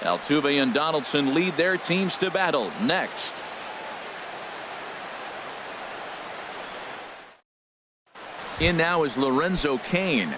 Altuve and Donaldson lead their teams to battle next. In now is Lorenzo Cain.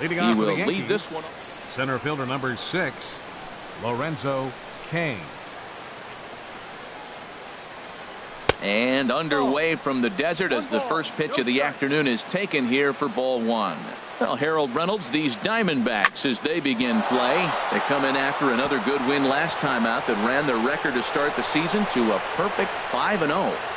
Leading he off will for the Yankees, lead this one. Center fielder number 6, Lorenzo Cain. And underway from the desert as the first pitch of the afternoon is taken here for ball 1. Well, Harold Reynolds, these Diamondbacks, as they begin play, they come in after another good win last time out that ran their record to start the season to a perfect 5-0.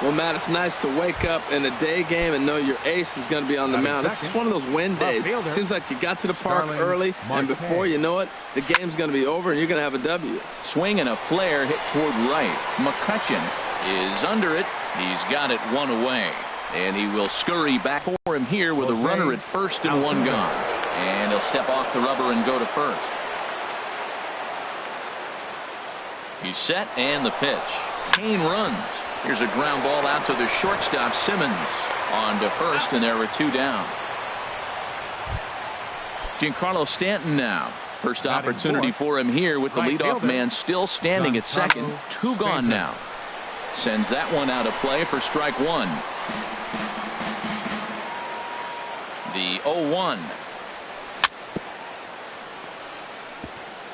Well, Matt, it's nice to wake up in a day game and know your ace is going to be on the mound. It's just one of those win days. Seems like you got to the park early, and before you know it, the game's going to be over and you're going to have a W. Swing and a flare hit toward right. McCutchen is under it. He's got it one away. And he will scurry back for him here with a runner at first and one gone. And he'll step off the rubber and go to first. He's set and the pitch. Cain runs. Here's a ground ball out to the shortstop Simmons. On to first, and there are 2 down. Giancarlo Stanton now. First opportunity for him here with the leadoff man still standing at second. 2 gone now. Sends that one out of play for strike 1. The 0-1.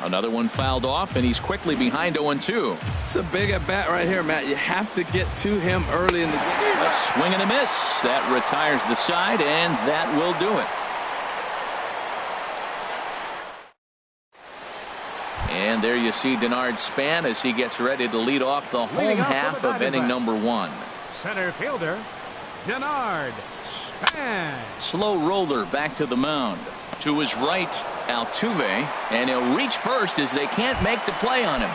Another one fouled off, and he's quickly behind 0-2. It's a big at bat right here, Matt. You have to get to him early in the game. A swing and a miss. That retires the side, and that will do it. And there you see Denard Span as he gets ready to lead off the home half of inning number 1. Center fielder Denard Span. Slow roller back to the mound. To his right, Altuve, and he'll reach first as they can't make the play on him.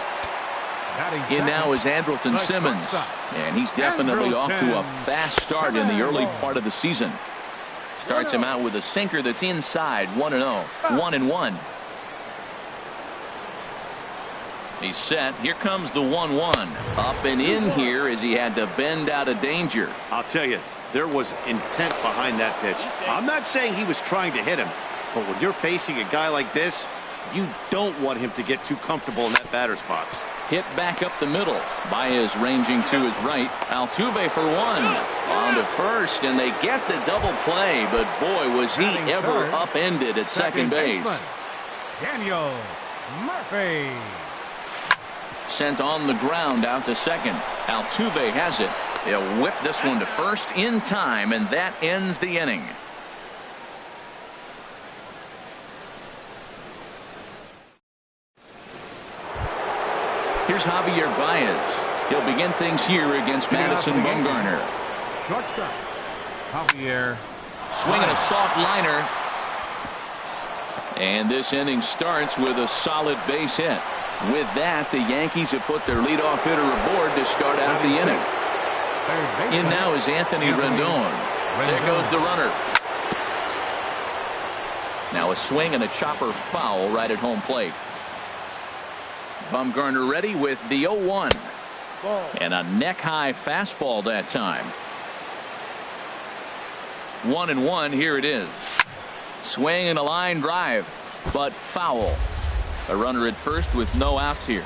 In now is Andrelton Simmons, and he's definitely off to a fast start in the early part of the season. Starts him out with a sinker that's inside, 1-0, 1-1. He's set. Here comes the 1-1. Up and in here as he had to bend out of danger. I'll tell you, there was intent behind that pitch. I'm not saying he was trying to hit him, but when you're facing a guy like this, you don't want him to get too comfortable in that batter's box. Hit back up the middle. Baez ranging to his right. Altuve for 1. On to first, and they get the double play, but boy, was he ever upended at second base. Daniel Murphy. Sent on the ground out to second. Altuve has it. They'll whip this one to first in time, and that ends the inning. Here's Javier Baez. He'll begin things here against Madison Bumgarner. Shortstop Javier. Swinging a soft liner. And this inning starts with a solid base hit. With that, the Yankees have put their leadoff hitter aboard to start out the inning. In now is Anthony Rendon. There goes the runner. Now a swing and a chopper foul right at home plate. Bumgarner ready with the 0-1. And a neck-high fastball that time. 1-1. Here it is. Swing and a line drive, but foul. A runner at first with no outs here.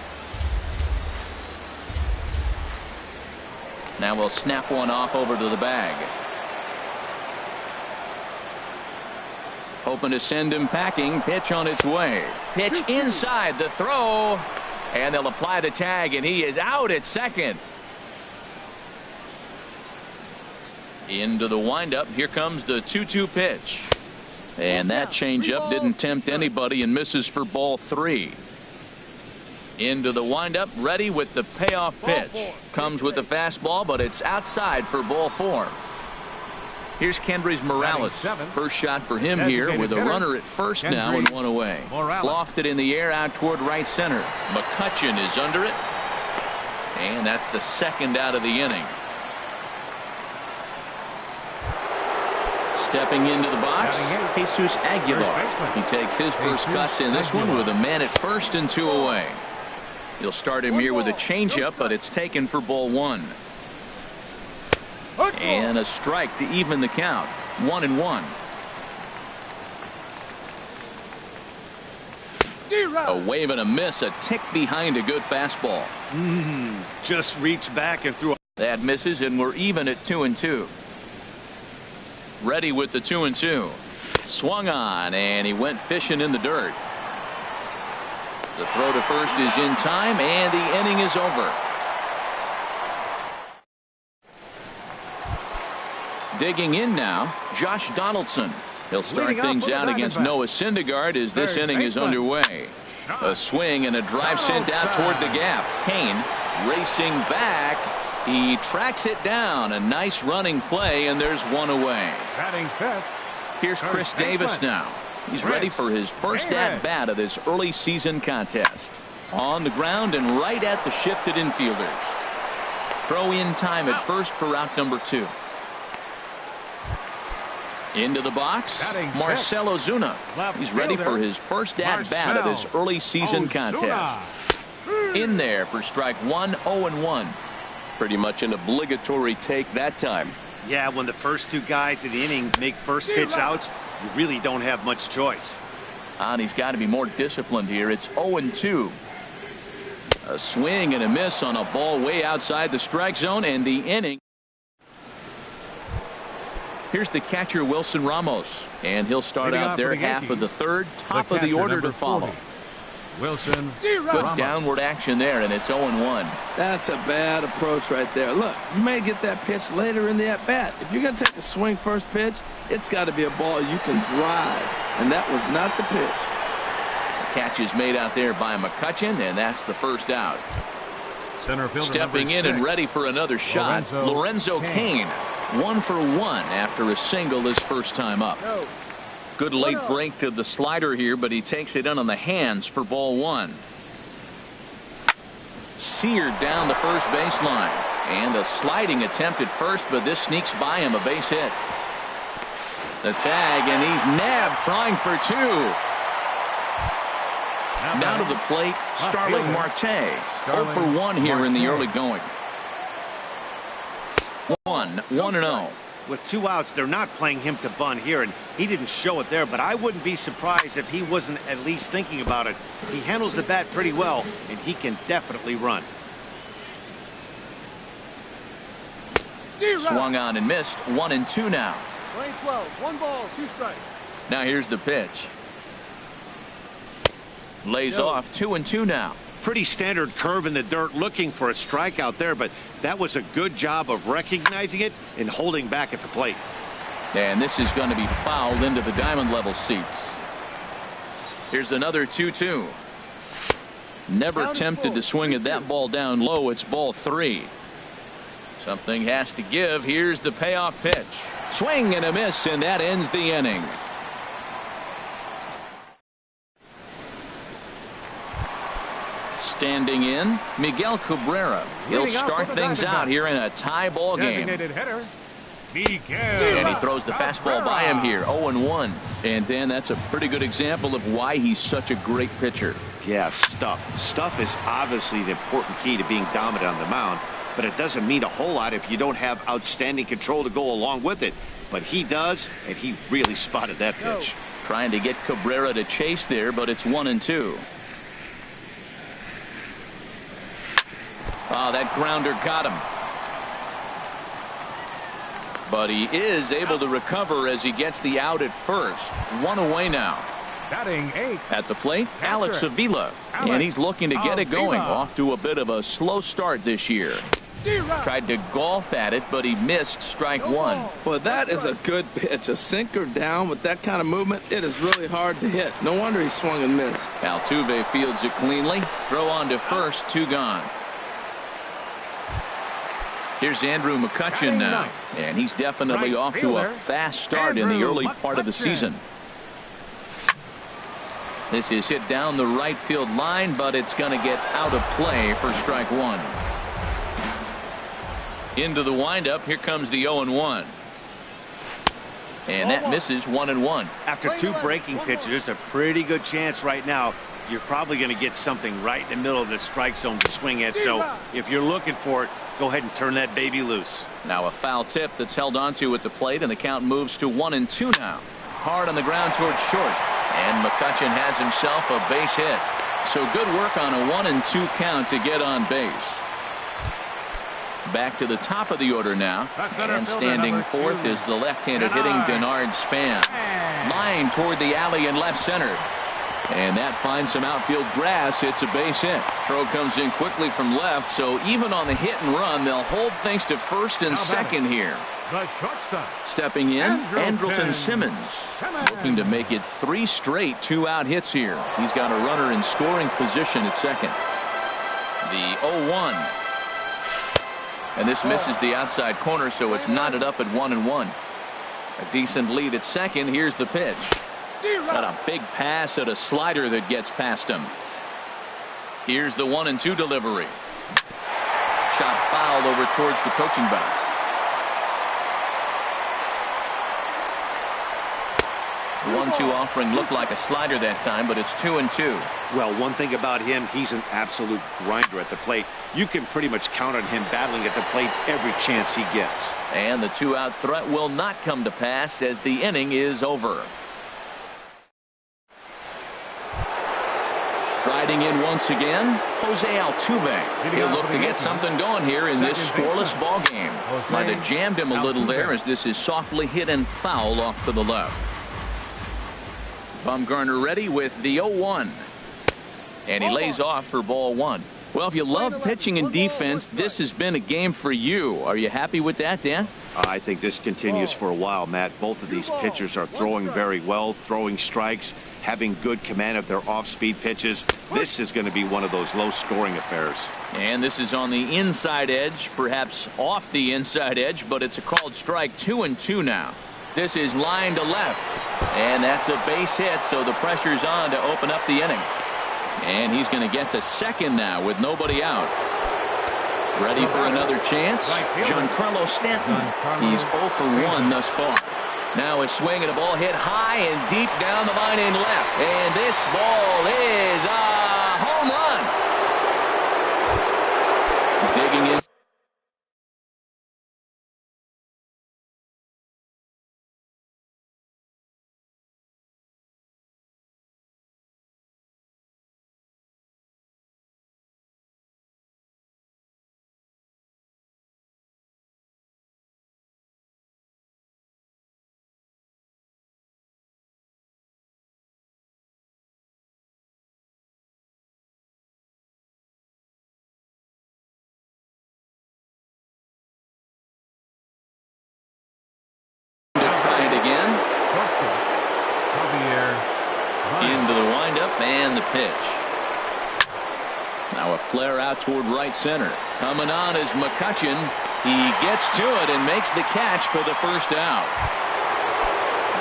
Now we'll snap one off over to the bag. Hoping to send him packing. Pitch on its way. Pitch inside the throw. And they'll apply the tag, and he is out at second. Into the windup. Here comes the 2-2 pitch. And that changeup didn't tempt anybody and misses for ball 3. Into the windup, ready with the payoff pitch. Comes with the fastball, but it's outside for ball 4. Here's Kendrys Morales. First shot for him here with a runner at first now and one away. Lofted in the air out toward right center. McCutchen is under it. And that's the second out of the inning. Stepping into the box, Jesus Aguilar. He takes his first cuts in this one with a man at first and 2 away. He'll start him here with a changeup, but it's taken for ball 1. And a strike to even the count. 1-1. A wave and a miss, a tick behind a good fastball. Just reached back and threw. That misses, and we're even at 2-2. Ready with the 2-2. Swung on, and he went fishing in the dirt. The throw to first is in time, and the inning is over. Digging in now, Josh Donaldson. He'll start things out against Noah Syndergaard as this inning is underway. A swing and a drive sent out toward the gap. Kane racing back. He tracks it down. A nice running play, and there's one away. Here's Chris Davis now. He's ready for his first at-bat of this early season contest. On the ground and right at the shifted infielders. Throw in time at first for out number 2. Into the box, Marcell Ozuna. He's ready for his first at-bat of this early season contest. In there for strike 1, 0-1. Pretty much an obligatory take that time. Yeah, when the first 2 guys in the inning make first pitch outs, you really don't have much choice. And he's got to be more disciplined here. It's 0-2. A swing and a miss on a ball way outside the strike zone, and the inning. Here's the catcher, Wilson Ramos, and he'll start out their half of the third. Top of the order to follow. Wilson. Good downward action there, and it's 0-1. That's a bad approach right there. Look, you may get that pitch later in the at-bat. If you're going to take a swing first pitch, it's got to be a ball you can drive, and that was not the pitch. The catch is made out there by McCutchen, and that's the first out. Center fielder stepping in and ready for another shot, Lorenzo Cain. 1 for 1 after a single his first time up. Good late break to the slider here, but he takes it in on the hands for ball 1. Seared down the first baseline, and a sliding attempt at first, but this sneaks by him, a base hit. The tag, and he's nabbed, trying for 2. Now to the plate, Starling Marte. 0 for 1 here in the early going. 1-0. With 2 outs, they're not playing him to bunt here, and he didn't show it there, but I wouldn't be surprised if he wasn't at least thinking about it. He handles the bat pretty well, and he can definitely run. Swung on and missed. 1-2 now. 12, 1 ball, 2 strikes. Now here's the pitch. Lays off. 2-2 now. Pretty standard curve in the dirt, looking for a strikeout there, but that was a good job of recognizing it and holding back at the plate. And this is going to be fouled into the diamond level seats. Here's another 2-2. Never tempted to swing at that ball down low. It's ball 3. Something has to give. Here's the payoff pitch. Swing and a miss, and that ends the inning. Standing in, Miguel Cabrera. He'll start things out here in a tie ball game. And he throws the fastball by him here. 0-1. And then that's a pretty good example of why he's such a great pitcher. Yeah, stuff. Stuff is obviously the important key to being dominant on the mound, but it doesn't mean a whole lot if you don't have outstanding control to go along with it. But he does, and he really spotted that pitch. Trying to get Cabrera to chase there, but it's 1-2. Oh, that grounder got him. But he is able to recover as he gets the out at first. 1 away now. Batting 8. At the plate, Alex Avila. And he's looking to get it going. Off to a bit of a slow start this year. Tried to golf at it, but he missed strike 1. Well, that is a good pitch. A sinker down with that kind of movement, it is really hard to hit. No wonder he swung and missed. Altuve fields it cleanly. Throw on to first, 2 gone. Here's Andrew McCutchen now, and he's definitely off to a fast start in the early part of the season. This is hit down the right field line, but it's going to get out of play for strike one. Into the windup, here comes the 0-1. And that misses 1-1. After two breaking pitches, there's a pretty good chance right now you're probably going to get something right in the middle of the strike zone to swing at. So if you're looking for it, go ahead and turn that baby loose. Now a foul tip that's held onto at the plate, and the count moves to 1-2 now. Hard on the ground towards short, and McCutchen has himself a base hit. So good work on a 1-2 count to get on base. Back to the top of the order now, and standing fourth is the left-handed hitting Bernard Span. Line toward the alley in left center, and that finds some outfield grass. It's a base hit. Throw comes in quickly from left, so even on the hit and run, they'll hold things to first and second here. Stepping in, Andrelton Simmons, looking to make it 3 straight 2-out hits here. He's got a runner in scoring position at second. The 0-1. And this misses the outside corner, so it's knotted up at 1-1. A decent lead at second. Here's the pitch. Got a big pass at a slider that gets past him. Here's the 1-2 delivery. Shot fouled over towards the coaching box. 1-2 offering looked like a slider that time, but it's 2-2. Well, one thing about him, he's an absolute grinder at the plate. You can pretty much count on him battling at the plate every chance he gets. And the 2-out threat will not come to pass as the inning is over. Striding in once again, Jose Altuve. He'll look to get something going here in this scoreless ball game. Might have jammed him a little there as this is softly hit and foul off to the left. Bumgarner ready with the 0-1. And he lays off for ball one. Well, if you love pitching and defense, this has been a game for you. Are you happy with that, Dan? I think this continues for a while, Matt. Both of these pitchers are throwing very well, throwing strikes, having good command of their off-speed pitches. This is going to be one of those low-scoring affairs. And this is on the inside edge, perhaps off the inside edge, but it's a called strike. 2-2 now. This is line to left, and that's a base hit, so the pressure's on to open up the inning. And he's going to get to second now with nobody out. Ready for another chance? Giancarlo Stanton. He's 0 for 1 thus far. Now a swing and a ball hit high and deep down the line in left. And this ball is a home run. Digging in. Into the windup and the pitch. Now a flare out toward right center. Coming on is McCutchen. He gets to it and makes the catch for the first out.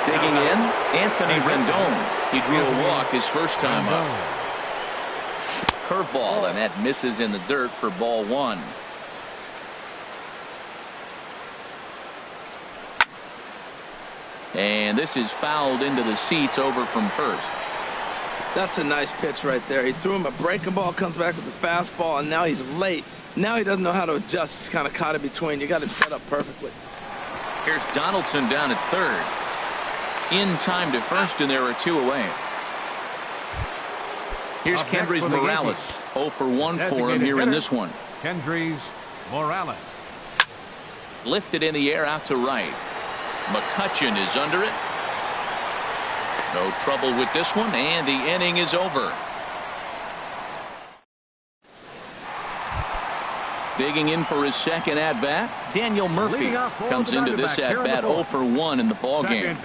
Digging in, Anthony Rendon. He drew a walk his first time up. Curveball, and that misses in the dirt for ball one. And this is fouled into the seats over from first. That's a nice pitch right there. He threw him a breaking ball, comes back with the fastball, and now he's late. Now he doesn't know how to adjust. He's kind of caught in between. You got him set up perfectly. Here's Donaldson down at third. In time to first, and there are 2 away. Here's Kendrys Morales. 0 for 1 for him here in this one. Kendrys Morales. Lifted in the air out to right. McCutchen is under it. No trouble with this one, and the inning is over. Digging in for his second at-bat, Daniel Murphy comes into this at-bat 0 for 1 in the ballgame.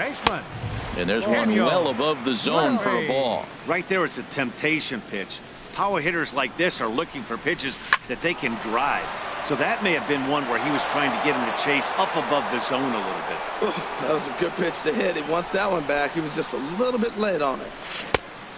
And there's one well above the zone for a ball. Right there is a temptation pitch. Power hitters like this are looking for pitches that they can drive. So that may have been one where he was trying to get him to chase up above the zone a little bit. That was a good pitch to hit. He wants that one back. He was just a little bit late on it.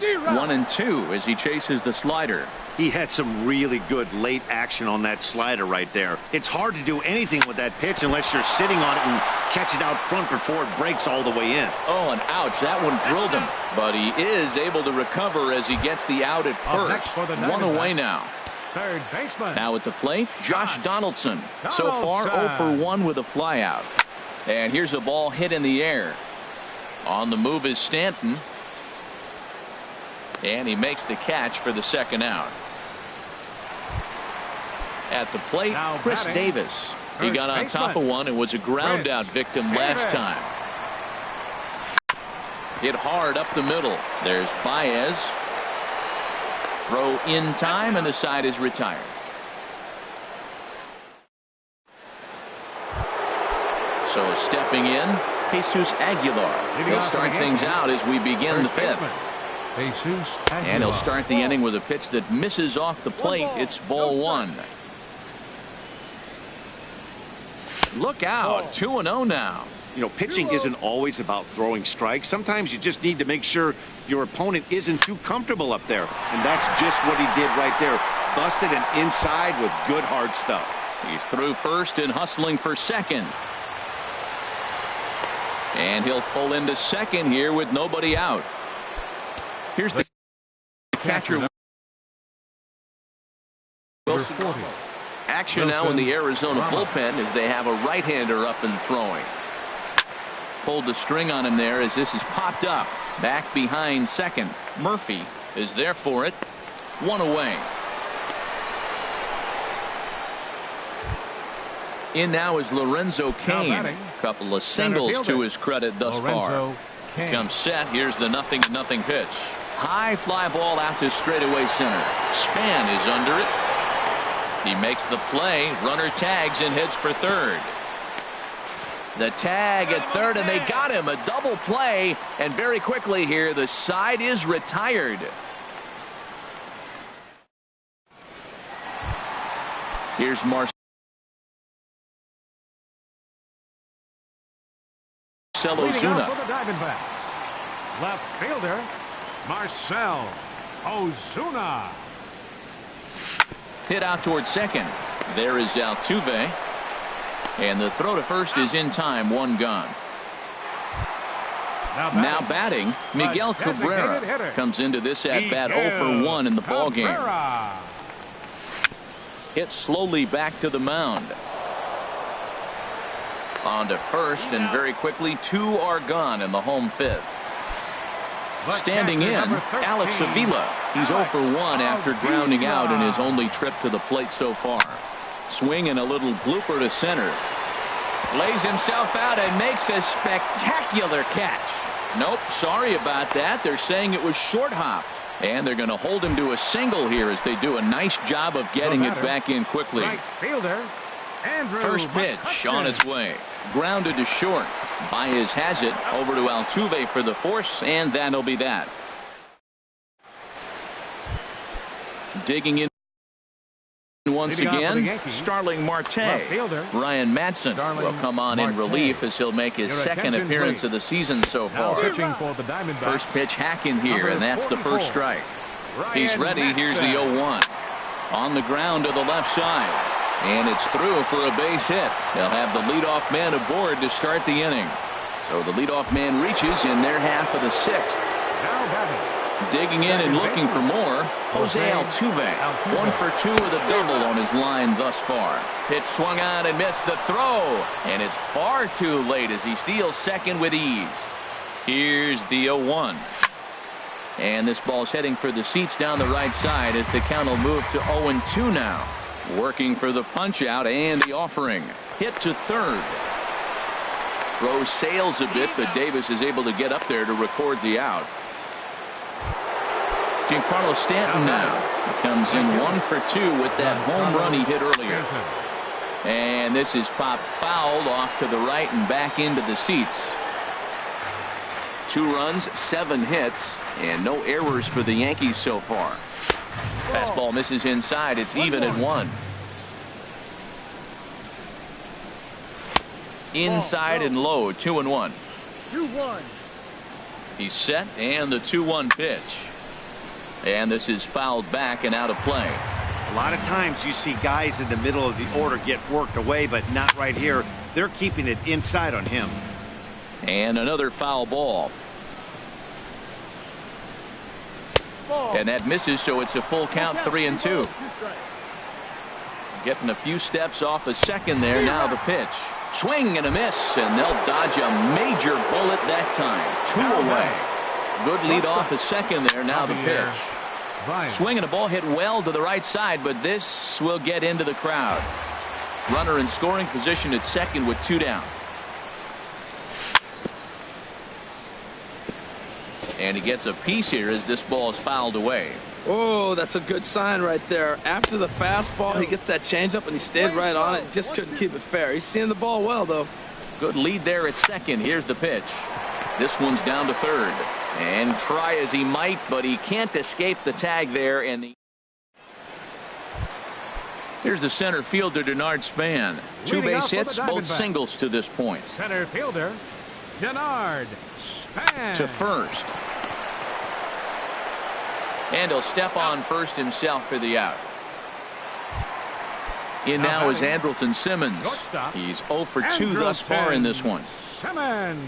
1-2 as he chases the slider. He had some really good late action on that slider right there. It's hard to do anything with that pitch unless you're sitting on it and catch it out front before it breaks all the way in. Oh, and ouch, that one drilled him. But he is able to recover as he gets the out at first. One away now. Third baseman. Now at the plate, Josh Donaldson. So far, 0 for 1 with a flyout. And here's a ball hit in the air. On the move is Stanton. And he makes the catch for the second out. At the plate, Chris Davis. He got on top of one and was a ground out victim last time. Hit hard up the middle. There's Baez. Throw in time, and the side is retired. So stepping in, Jesus Aguilar. He'll start things out as we begin the fifth. And he'll start the inning with a pitch that misses off the plate. It's ball one. Look out, 2-0 now. You know, pitching isn't always about throwing strikes. Sometimes you just need to make sure your opponent isn't too comfortable up there. And that's just what he did right there. Busted and inside with good hard stuff. He's through first and hustling for second. And he'll pull into second here with nobody out. Here's the catcher. Wilson. Action now in the Arizona bullpen as they have a right-hander up and throwing. Pulled the string on him there as this is popped up. Back behind second. Murphy is there for it. One away. In now is Lorenzo Cain. Couple of singles to his credit thus far. Comes set. Here's the 0-0 pitch. High fly ball out to straightaway center. Span is under it. He makes the play. Runner tags and heads for third. The tag at third, and they got him. A double play, and very quickly here, the side is retired. Here's Marcell Ozuna. Left fielder, Marcell Ozuna. Hit out towards second. There is Altuve. And the throw to first is in time. One gone. Now batting, Miguel Cabrera comes into this at bat 0 for 1 in the ball game. Hit slowly back to the mound. On to first, and very quickly 2 are gone in the home fifth. Standing in, Alex Avila. He's 0 for 1 after grounding out in his only trip to the plate so far. Swing and a little blooper to center. Lays himself out and makes a spectacular catch. Nope, sorry about that. They're saying it was short hopped. And they're going to hold him to a single here as they do a nice job of getting it back in quickly. Right fielder, First pitch on its way. Grounded to short. Baez has it over to Altuve for the force, and that'll be that. Digging in once again, Starling Marte. Ryan Madson will come on in relief as he'll make his second appearance of the season so far. First pitch hack in here, and that's the first strike. He's ready. Here's the 0-1. On the ground to the left side. And it's through for a base hit. They'll have the leadoff man aboard to start the inning. So the leadoff man reaches in their half of the sixth. Digging in and looking for more, Jose Altuve. 1 for 2 with a double on his line thus far. Pitch swung on and missed the throw. And it's far too late as he steals second with ease. Here's the 0-1. And this ball's heading for the seats down the right side as the count will move to 0-2 now. Working for the punch out and the offering. Hit to third. Throw sails a bit, but Davis is able to get up there to record the out. Giancarlo Stanton now comes in 1 for 2 with that home run he hit earlier. And this is popped fouled off to the right and back into the seats. 2 runs, 7 hits, and no errors for the Yankees so far. Fastball misses inside. It's even at 1. Inside and low, 2-1. 2-1. He's set, and the 2-1 pitch. And this is fouled back and out of play. A lot of times you see guys in the middle of the order get worked away, but not right here. They're keeping it inside on him. And another foul ball. And that misses, so it's a full count, 3-2. Getting a few steps off a second there. Now the pitch. Swing and a miss, and they'll dodge a major bullet that time. 2 away. Good lead off a second there. Now the pitch. Swing and a ball hit well to the right side, but this will get into the crowd. Runner in scoring position at second with 2 down. And he gets a piece here as this ball is fouled away. Oh, that's a good sign right there. After the fastball, he gets that changeup, and he stayed right on it. Just couldn't keep it fair. He's seeing the ball well, though. Good lead there at second. Here's the pitch. This one's down to third. And try as he might, but he can't escape the tag there. And here's the center fielder, Denard Span. 2 base hits, both singles to this point. Center fielder, Denard Span. To first. And he'll step on first himself for the out. In now is Andrelton Simmons. He's 0 for 2 thus far in this one. Simmons.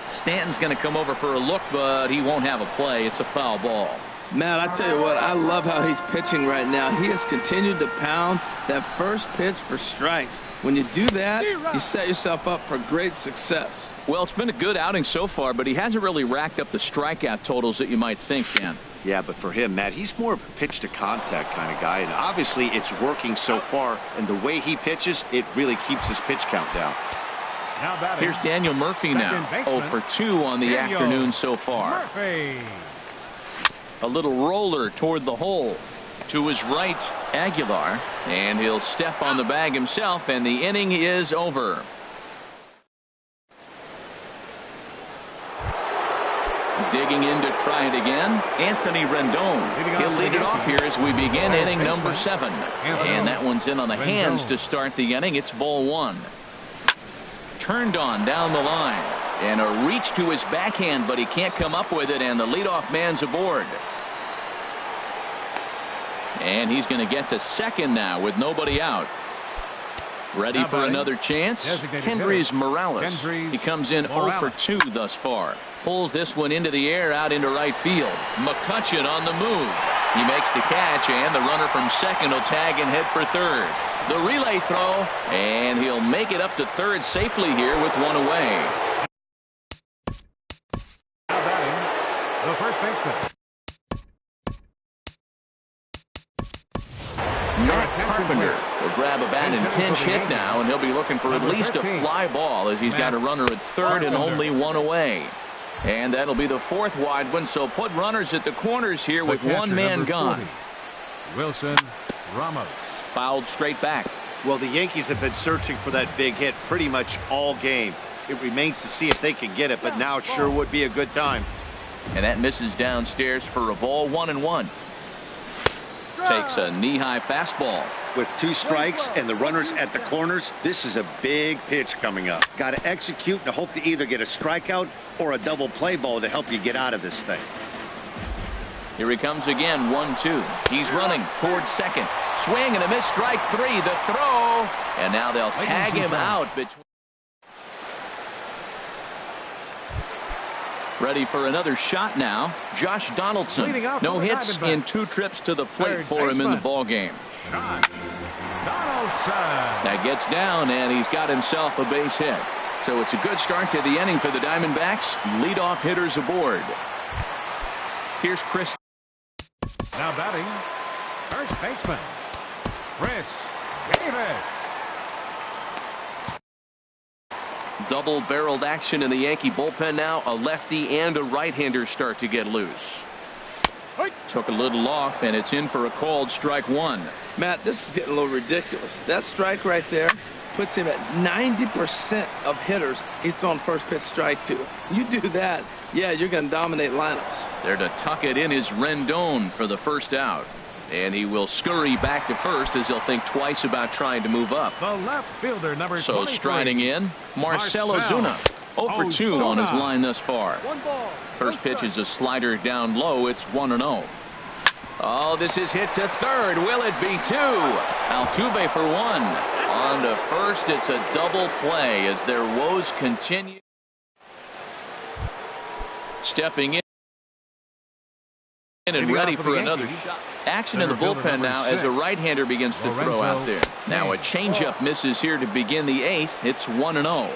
Stanton's going to come over for a look, but he won't have a play. It's a foul ball. Matt, I tell you what, I love how he's pitching right now. He has continued to pound that first pitch for strikes. When you do that, you set yourself up for great success. Well, it's been a good outing so far, but he hasn't really racked up the strikeout totals that you might think, Dan. Yeah, but for him, Matt, he's more of a pitch-to-contact kind of guy, and obviously it's working so far, and the way he pitches, it really keeps his pitch count down. Here's Daniel Murphy now, 0 for 2 on the afternoon so far. Murphy. A little roller toward the hole. To his right, Aguilar, and he'll step on the bag himself, and the inning is over. Digging in to try it again, Anthony Rendon. He'll lead it off here as we begin inning number 7. And that one's in on the hands to start the inning. It's ball 1. Turned on down the line. And a reach to his backhand, but he can't come up with it, and the leadoff man's aboard. And he's going to get to second now with nobody out. Ready for another chance? Kendrys Morales. He comes in 0 for 2 thus far. Pulls this one into the air out into right field. McCutcheon on the move. He makes the catch, and the runner from second will tag and head for third. The relay throw, and he'll make it up to third safely here with 1 away. The first baseman. Matt Carpenter will grab a bat and pinch hit now, and he'll be looking for at least a fly ball as he's got a runner at third and only 1 away. And that'll be the 4th wide one, so put runners at the corners here with 1 man gone. Wilson Ramos. Fouled straight back. Well, the Yankees have been searching for that big hit pretty much all game. It remains to see if they can get it, but now it sure would be a good time. And that misses downstairs for a ball, 1-1. Takes a knee-high fastball. With 2 strikes and the runners at the corners, this is a big pitch coming up. Got to execute and hope to either get a strikeout or a double play ball to help you get out of this thing. Here he comes again, 1-2. He's running towards second. Swing and a miss, strike 3. The throw, and now they'll tag him out between. Ready for another shot now. Josh Donaldson. No hits in 2 trips to the plate for him in the ball game. That gets down, and he's got himself a base hit. So it's a good start to the inning for the Diamondbacks. Leadoff hitters aboard. Here's Chris. Now batting, first baseman, Chris Davis. Double-barreled action in the Yankee bullpen now. A lefty and a right-hander start to get loose. Took a little off, and it's in for a called strike 1. Matt, this is getting a little ridiculous. That strike right there puts him at 90% of hitters he's throwing first pitch strike to. You do that, yeah, you're going to dominate lineups. There to tuck it in is Rendon for the first out. And he will scurry back to first as he'll think twice about trying to move up. The left fielder, number 23. So striding in, Marcell Ozuna. 0 for 2 on his line thus far. First pitch is a slider down low. It's 1-0. Oh, this is hit to third. Will it be 2? Altuve for 1. On to first. It's a double play as their woes continue. Stepping in and ready for another shot. Action in the bullpen now as a right-hander begins to throw out there. Now a changeup misses here to begin the 8th. It's 1-0.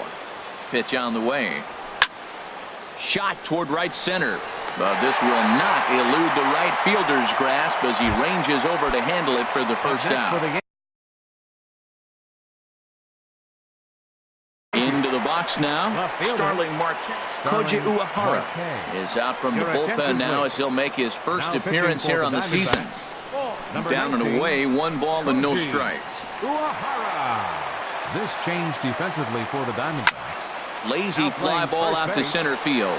Pitch on the way. Shot toward right center. But this will not elude the right fielder's grasp as he ranges over to handle it for the first out. Into the box now. Starling Marte. Koji Uehara is out from the bullpen now as he'll make his first appearance here on the season. Down and away, 1 ball and no strikes. This change defensively for the Diamondbacks. Lazy fly ball out to center field.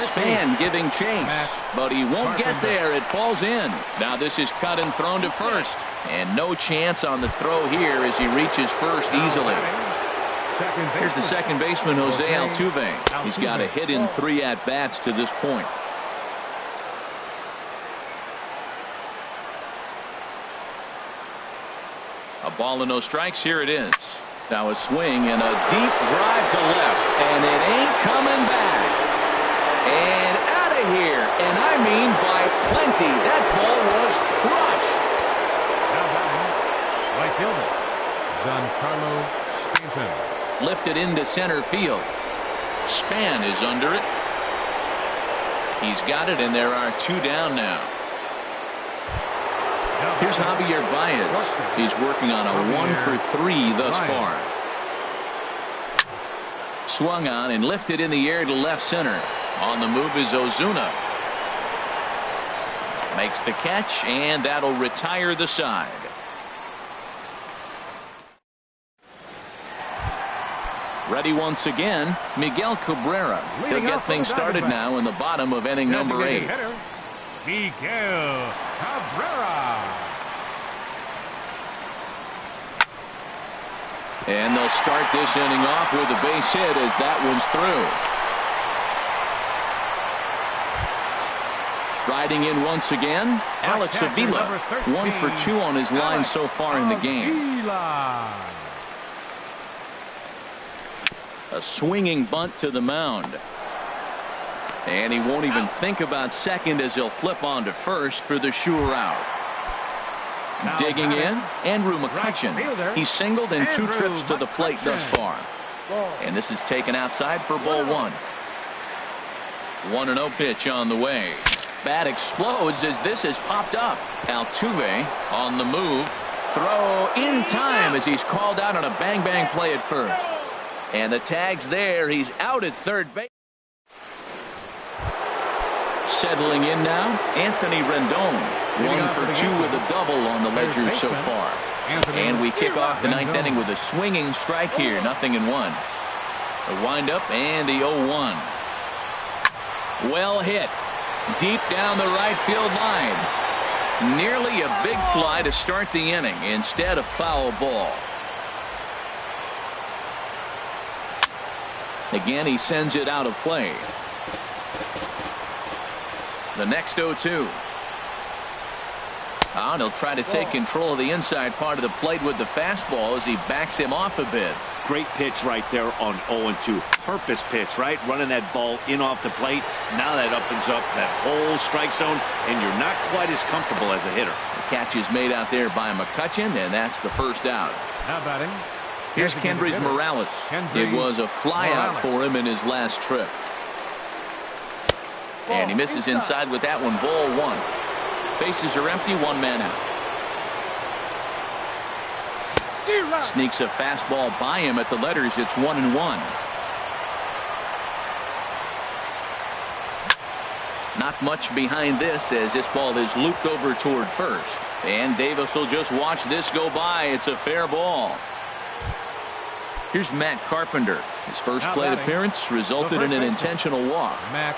Span giving chase, but he won't get there. It falls in. Now this is cut and thrown to first, and no chance on the throw here as he reaches first easily. Here's the second baseman, Jose Altuve. He's got a hit in 3 at-bats to this point. A ball and no strikes. Here it is. Now a swing and a deep drive to left, and it ain't coming back. And out of here, and I mean by plenty. That ball was crushed. Right fielder, Giancarlo Stanton. Lifted into center field. Span is under it. He's got it, and there are 2 down now. Here's Javier Baez. He's working on a 1 for 3 thus far. Swung on and lifted in the air to left center. On the move is Ozuna. Makes the catch, and that'll retire the side. Ready once again, Miguel Cabrera. He'll get things started now in the bottom of inning number 8. Miguel Cabrera. And they'll start this inning off with a base hit as that one's through. Riding in once again, Alex Avila. 1 for 2 on his line so far in the game. A swinging bunt to the mound. And he won't even think about second as he'll flip on to first for the sure out. Digging in, Andrew McCutchen. He's singled in 2 trips to the plate thus far. And this is taken outside for ball 1. 1-0 pitch on the way. Bat explodes as this has popped up. Altuve on the move. Throw in time as he's called out on a bang-bang play at first. And the tag's there. He's out at third base. Settling in now, Anthony Rendon. 1 for 2 with a double on the ledger so far. And we kick off the 9th inning with a swinging strike here. 0-1. The windup and the 0-1. Well hit. Deep down the right field line. Nearly a big fly to start the inning. Instead, a foul ball. Again, he sends it out of play. The next 0-2. And he'll try to take control of the inside part of the plate with the fastball as he backs him off a bit. Great pitch right there on 0-2. Purpose pitch, right? Running that ball in off the plate. Now that opens up that whole strike zone, and you're not quite as comfortable as a hitter. The catch is made out there by McCutchen, and that's the first out. Now batting. Here's Kendrys Morales. It was a flyout for him in his last trip. And he misses inside with that one. Ball 1. Bases are empty. 1 man out. Sneaks a fastball by him at the letters. It's 1-1. Not much behind this as this ball is looped over toward first. And Davis will just watch this go by. It's a fair ball. Here's Matt Carpenter. His first plate appearance resulted in an intentional walk. Matt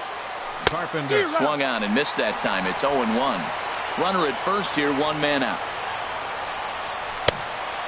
Carpenter swung on and missed that time. It's 0-1. Runner at first here, one man out.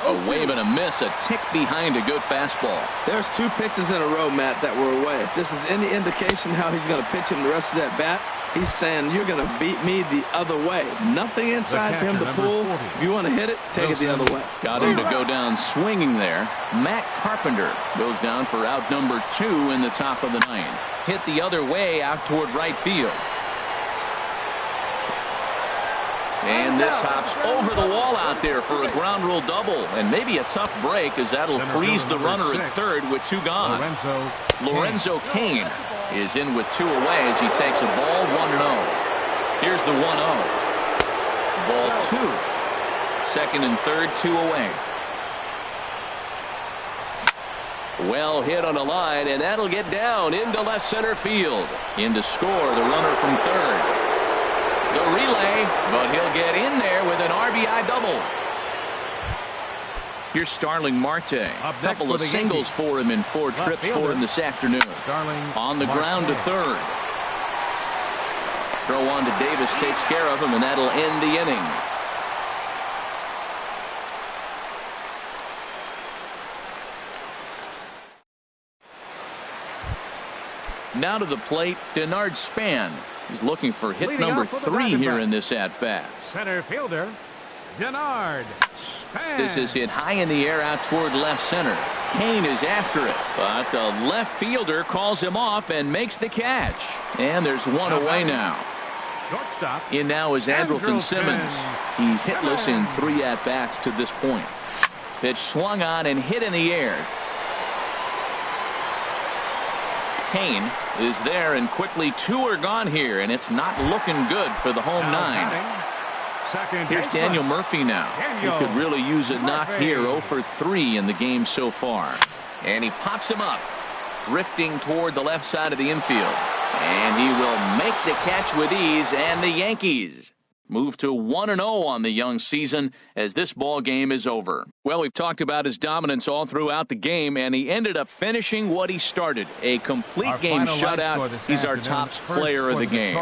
A wave and a miss, a tick behind a good fastball. There's two pitches in a row, Matt, that were away. If this is any indication how he's going to pitch him the rest of that bat, he's saying you're going to beat me the other way. Nothing inside for him to pull. 40. If you want to hit it, take it the other way. Got him to go down swinging there. Matt Carpenter goes down for out number 2 in the top of the ninth. Hit the other way out toward right field. And this hops over the wall out there for a ground rule double. And maybe a tough break, as that'll freeze the runner at third with 2 gone. Lorenzo Cain is in with 2 away as he takes a ball 1-0. Here's the 1-0. Ball 2. Second and third, 2 away. Well hit on a line, and that'll get down into left center field. In to score, the runner from third. The relay, but he'll get in there with an RBI double. Here's Starling Marte. A couple of singles for him in 4 trips for him this afternoon. On the ground to third. Throw on to Davis takes care of him, and that'll end the inning. Now to the plate, Denard Span. He's looking for hit number 3 here in this at-bat. Center fielder, Denard Span. This is hit high in the air out toward left center. Cain is after it, but the left fielder calls him off and makes the catch. And there's 1 away now. Shortstop. In now is Andrelton Simmons. He's hitless in 3 at-bats to this point. Pitch swung on and hit in the air. Cain is there, and quickly 2 are gone here, and it's not looking good for the home 9. Here's Daniel Murphy now. He could really use a knock here. 0 for 3 in the game so far. And he pops him up, drifting toward the left side of the infield. And he will make the catch with ease, and the Yankees move to 1-0 on the young season as this ball game is over. Well, we've talked about his dominance all throughout the game, and he ended up finishing what he started. A complete game shutout. He's our top player of the game.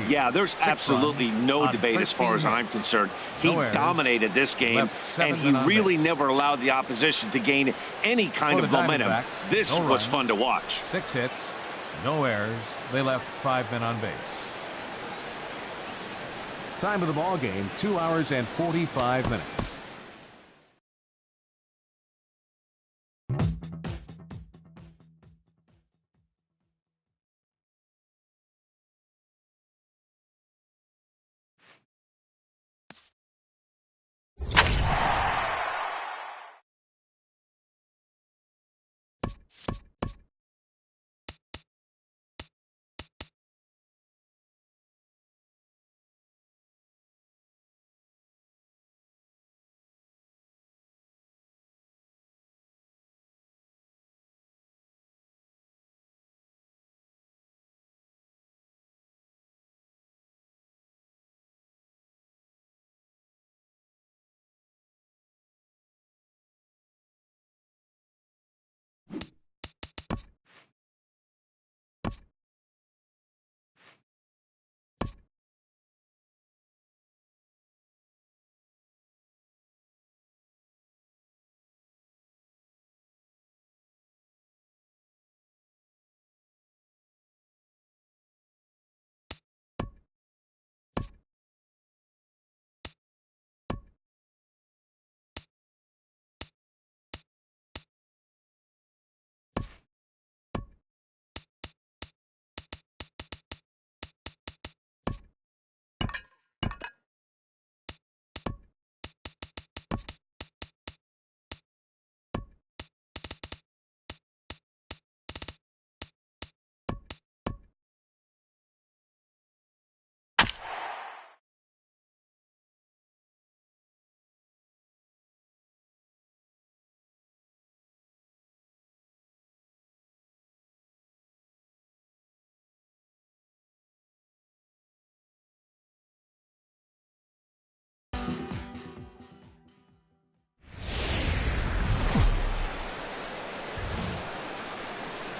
Yeah, there's absolutely no debate as far as I'm concerned. He dominated this game, and he really never allowed the opposition to gain any kind of momentum. This was fun to watch. 6 hits, no errors. They left 5 men on base. Time of the ball game, 2 hours and 45 minutes.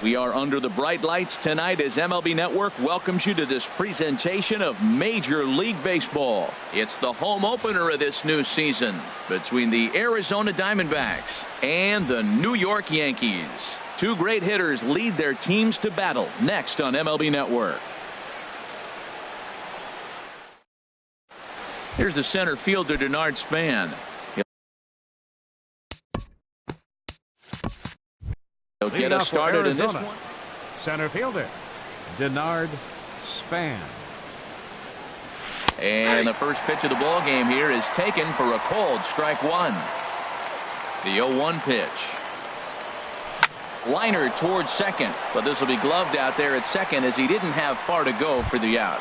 We are under the bright lights tonight as MLB Network welcomes you to this presentation of Major League Baseball. It's the home opener of this new season between the Arizona Diamondbacks and the New York Yankees. Two great hitters lead their teams to battle next on MLB Network. Here's the center fielder, Denard Span. He'll get us started in this one. Center fielder, Denard Span. And the first pitch of the ball game here is taken for a cold strike one. The 0-1 pitch. Liner towards second, but this will be gloved out there at second as he didn't have far to go for the out.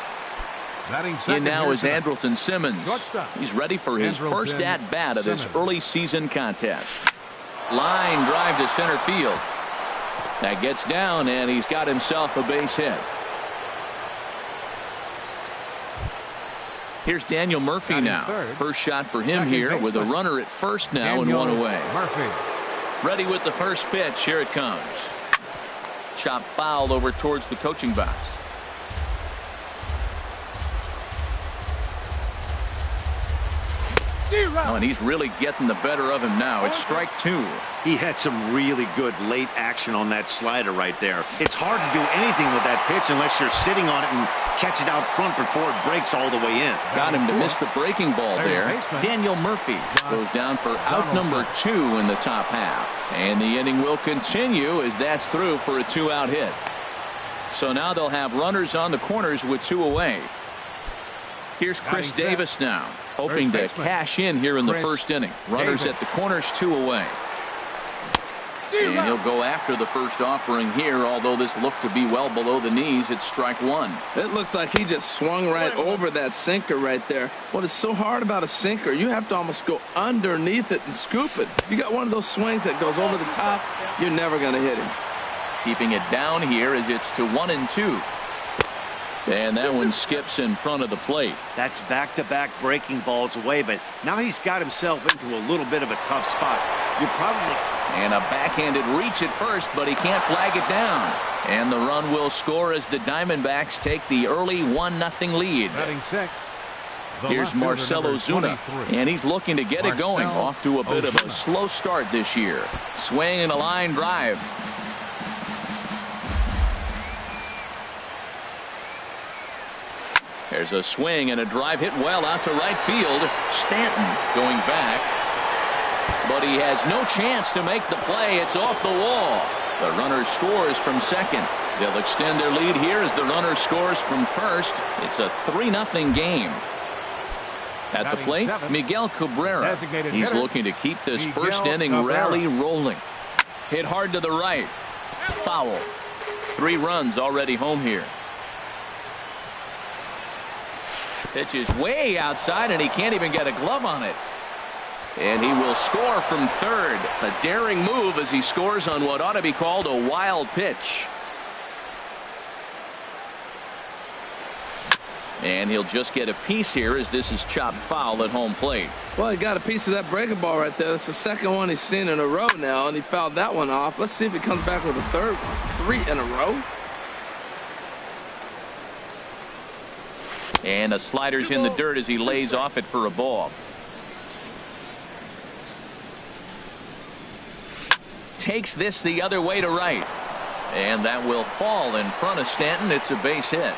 In now is Andrelton Simmons. He's ready for his first at-bat of this early season contest. Line drive to center field. That gets down, and he's got himself a base hit. Here's Daniel Murphy now. First shot for him here with a runner at first now and one away. Ready with the first pitch. Here it comes. Chop foul over towards the coaching box. Oh, and he's really getting the better of him now. It's strike two. He had some really good late action on that slider right there. It's hard to do anything with that pitch unless you're sitting on it and catch it out front before it breaks all the way in. Got him to miss the breaking ball there. Daniel Murphy goes down for out number 2 in the top half. And the inning will continue as that's through for a 2-out hit. So now they'll have runners on the corners with 2 away. Here's Chris Davis now, hoping to cash in here in the first inning. Runners at the corners, 2 away. And he'll go after the first offering here, although this looked to be well below the knees. It's strike one. It looks like he just swung right over that sinker right there. What is so hard about a sinker, you have to almost go underneath it and scoop it. You got one of those swings that goes over the top, you're never going to hit him. Keeping it down here as it's to 1-2. And that one skips in front of the plate. That's back-to-back breaking balls away, but now he's got himself into a little bit of a tough spot. And a backhanded reach at first, but he can't flag it down. And the run will score as the Diamondbacks take the early 1-0 lead. Here's Marcell Ozuna, and he's looking to get it going. Off to a bit of a slow start this year. Swing and a line drive. There's a swing and a drive hit well out to right field. Stanton going back. But he has no chance to make the play. It's off the wall. The runner scores from second. They'll extend their lead here as the runner scores from first. It's a 3-0 game. At the plate, Miguel Cabrera. He's looking to keep this first inning rally rolling. Hit hard to the right. Foul. 3 runs already home here. Pitch is way outside, and he can't even get a glove on it. And he will score from third. A daring move as he scores on what ought to be called a wild pitch. And he'll just get a piece here as this is chopped foul at home plate. Well, he got a piece of that breaking ball right there. That's the second one he's seen in a row now, and he fouled that one off. Let's see if he comes back with a third one. 3 in a row. And a slider's in the dirt as he lays off it for a ball. Takes this the other way to right. And that will fall in front of Stanton. It's a base hit.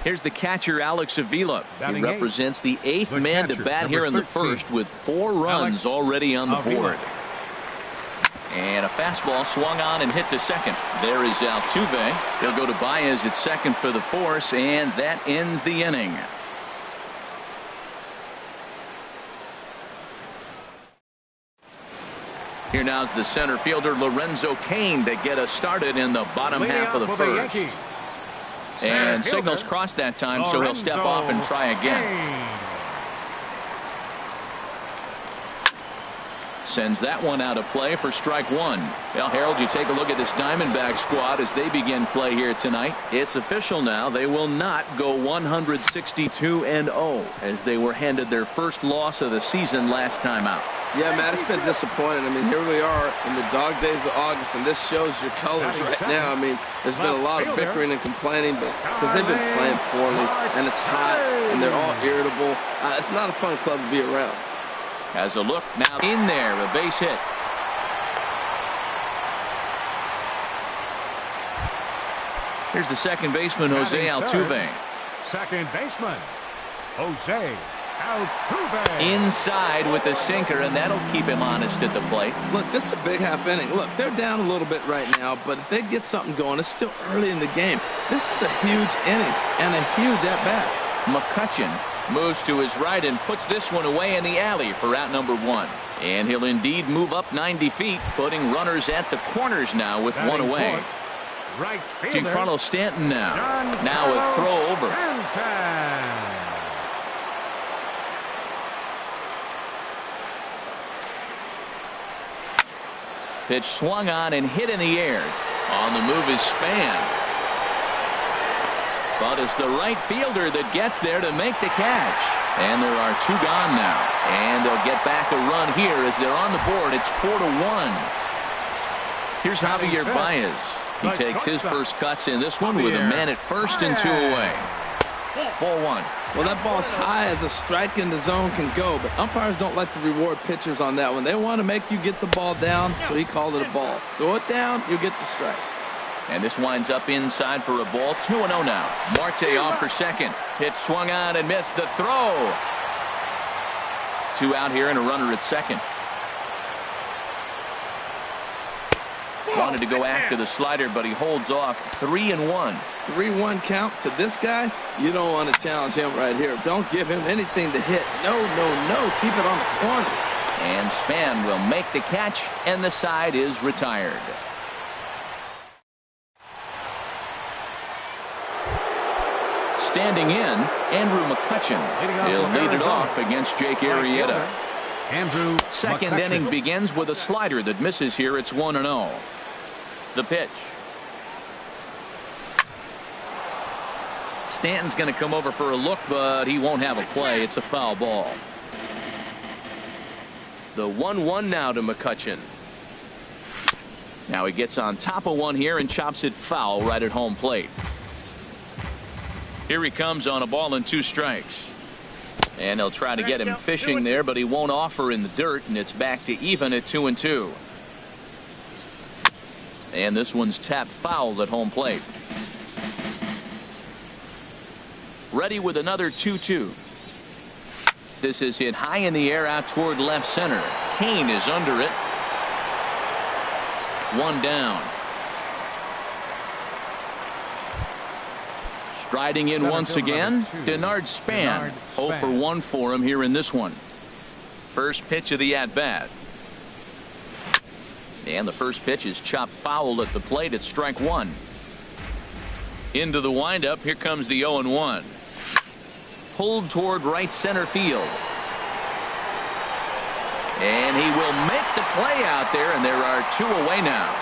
Here's the catcher, Alex Avila. He represents the 8th man to bat here in the first with 4 runs already on the board. And a fastball swung on and hit to second. There is Altuve. He'll go to Baez at second for the force, and that ends the inning. Here now is the center fielder, Lorenzo Cain, to get us started in the bottom half of the first. And signals crossed that time, so he'll step off and try again. Sends that one out of play for strike one. Well, Harold, you take a look at this Diamondback squad as they begin play here tonight. It's official now. They will not go 162-0 as they were handed their first loss of the season last time out. Yeah, Matt, it's been disappointing. I mean, here we are in the dog days of August, and this shows your colors right now. I mean, there's been a lot of bickering and complaining, but because they've been playing poorly, and it's hot, and they're all irritable. It's not a fun club to be around. Has a look now in there, a base hit. Here's the second baseman, Jose Altuve. Second baseman, Jose Altuve. Inside with the sinker, and that'll keep him honest at the plate. Look, this is a big half inning. Look, they're down a little bit right now, but if they get something going, it's still early in the game. This is a huge inning and a huge at-bat. McCutchen moves to his right and puts this one away in the alley for out number 1. And he'll indeed move up 90 feet, putting runners at the corners now with one away. Right fielder, Giancarlo Stanton now. Now a throw over. Pitch swung on and hit in the air. On the move is Span. But it's the right fielder that gets there to make the catch. And there are 2 gone now. And they'll get back a run here as they're on the board. It's 4-1. Here's Javier Baez. He takes his first cuts in this one with a man at first and 2 away. Ball 1. Well, that ball's high as a strike in the zone can go, but umpires don't like to reward pitchers on that one. They want to make you get the ball down, so he called it a ball. Throw it down, you get the strike. And this winds up inside for a ball. 2-0 now. Marte off for second. Pitch swung on and missed the throw. 2 out here and a runner at second. Wanted to go after the slider, but he holds off. 3-1. 3-1 count to this guy. You don't want to challenge him right here. Don't give him anything to hit. No, no, no. Keep it on the corner. And Span will make the catch, and the side is retired. Standing in, Andrew McCutchen. He'll lead it off against Jake Arrieta. Andrew Second McCutchen. inning begins with a slider that misses here. It's 1-0. The pitch. Stanton's going to come over for a look, but he won't have a play. It's a foul ball. The 1-1 now to McCutchen. Now he gets on top of one here and chops it foul right at home plate. Here he comes on a ball and 2 strikes. And they'll try to get him fishing there, but he won't offer in the dirt, and it's back to even at 2-2. And this one's tapped foul at home plate. Ready with another 2-2. This is hit high in the air out toward left center. Kane is under it. 1 down. Striding in once again, Denard Span. 0 for 1 for him here in this one. First pitch of the at-bat. And the first pitch is chopped foul at the plate at strike 1. Into the windup. Here comes the 0-1. Pulled toward right center field. And he will make the play out there, and there are 2 away now.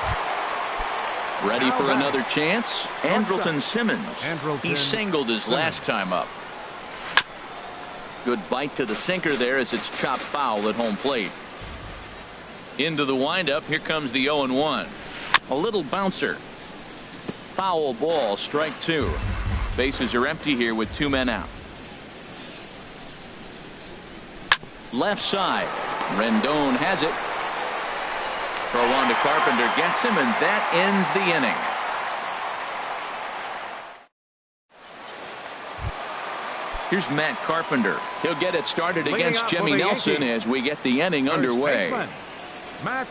Ready for another chance. Andrelton Simmons. He singled his last time up. Good bite to the sinker there as it's chopped foul at home plate. Into the windup. Here comes the 0-1. A little bouncer. Foul ball. Strike 2. Bases are empty here with 2 men out. Left side. Rendon has it. Throw on to Carpenter, gets him, and that ends the inning. Here's Matt Carpenter. He'll get it started against Jimmy Nelson as we get the inning underway. Matt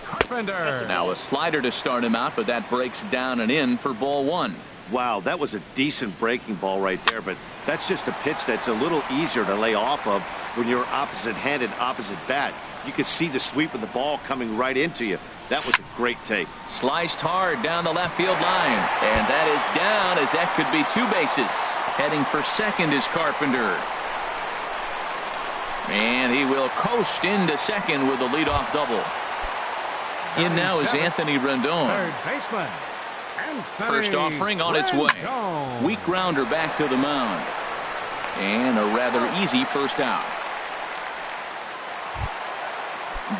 Carpenter. Now a slider to start him out, but that breaks down and in for ball 1. Wow, that was a decent breaking ball right there, but that's just a pitch that's a little easier to lay off of when you're opposite-handed, opposite bat. You could see the sweep of the ball coming right into you. That was a great take. Sliced hard down the left field line, and that is down as that could be 2 bases. Heading for second is Carpenter. And he will coast into second with a leadoff double. In now is Anthony Rendon. Third baseman. First offering on its way. Weak grounder back to the mound. And a rather easy first out.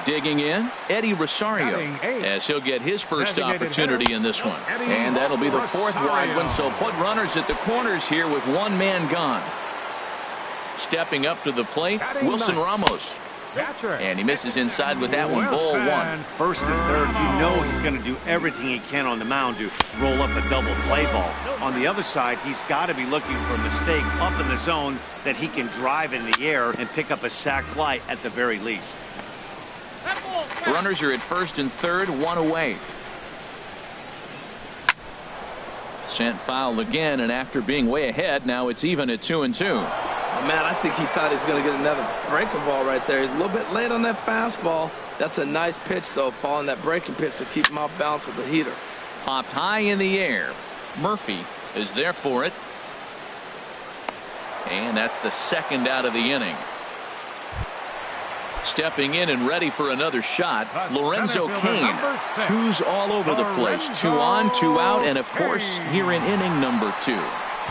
Digging in, Eddie Rosario, as he'll get his first opportunity in this one. And that'll be the fourth wide one, so put runners at the corners here with one man gone. Stepping up to the plate, Wilson Ramos. And he misses inside with that one, ball one. First and third, you know he's going to do everything he can on the mound to roll up a double play ball. On the other side, he's got to be looking for a mistake up in the zone that he can drive in the air and pick up a sac fly at the very least. Runners are at first and third, one away. Sent foul again, and after being way ahead, now it's even at 2-2. Oh, man, I think he thought he was going to get another breaking ball right there. He's a little bit late on that fastball. That's a nice pitch, though, following that breaking pitch to keep him off balance with the heater. Popped high in the air. Murphy is there for it. And that's the second out of the inning. Stepping in and ready for another shot, Lorenzo Cain. Twos all over the place. 2 on, 2 out, and of course here in inning number 2.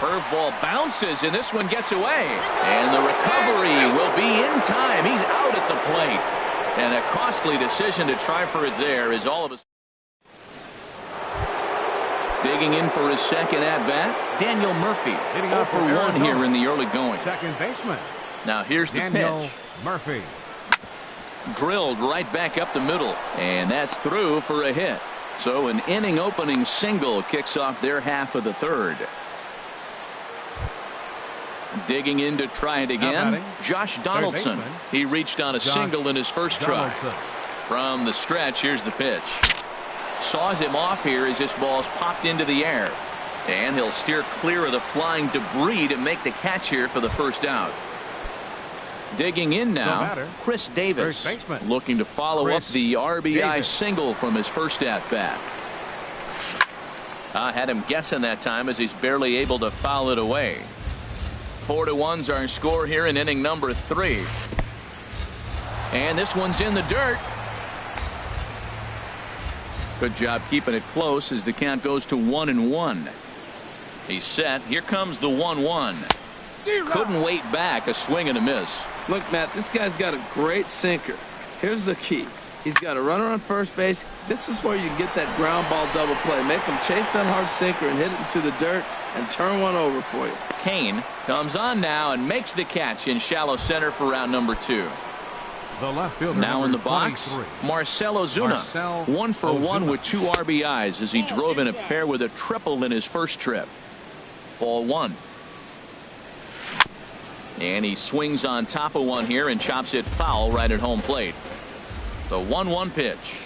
Curveball bounces, and this one gets away. And the recovery will be in time. He's out at the plate. And a costly decision to try for it there is all of us. Digging in for his second at-bat, Daniel Murphy. 0 for 1 here in the early going. Second baseman. Now here's the pitch. Murphy. Drilled right back up the middle, and that's through for a hit. So an inning opening single kicks off their half of the third. Digging in to try it again, Josh Donaldson. He reached on a single in his first try. From the stretch, here's the pitch. Saws him off here as this ball's popped into the air. And he'll steer clear of the flying debris to make the catch here for the first out. Digging in now, Chris Davis, looking to follow up the RBI single from his first at-bat. Had him guessing that time as he's barely able to foul it away. 4-1's our score here in inning number 3. And this one's in the dirt. Good job keeping it close as the count goes to 1-1. He's set. Here comes the 1-1. Couldn't wait back. A swing and a miss. Look, Matt, this guy's got a great sinker. Here's the key. He's got a runner on first base. This is where you can get that ground ball double play. Make him chase that hard sinker and hit it into the dirt and turn one over for you. Cain comes on now and makes the catch in shallow center for round number 2. The left fielder now in the box, Marcell Ozuna. 1 for 1 with 2 RBIs as he drove in a pair with a triple in his first trip. Ball 1. And he swings on top of one here and chops it foul right at home plate. The 1-1 pitch.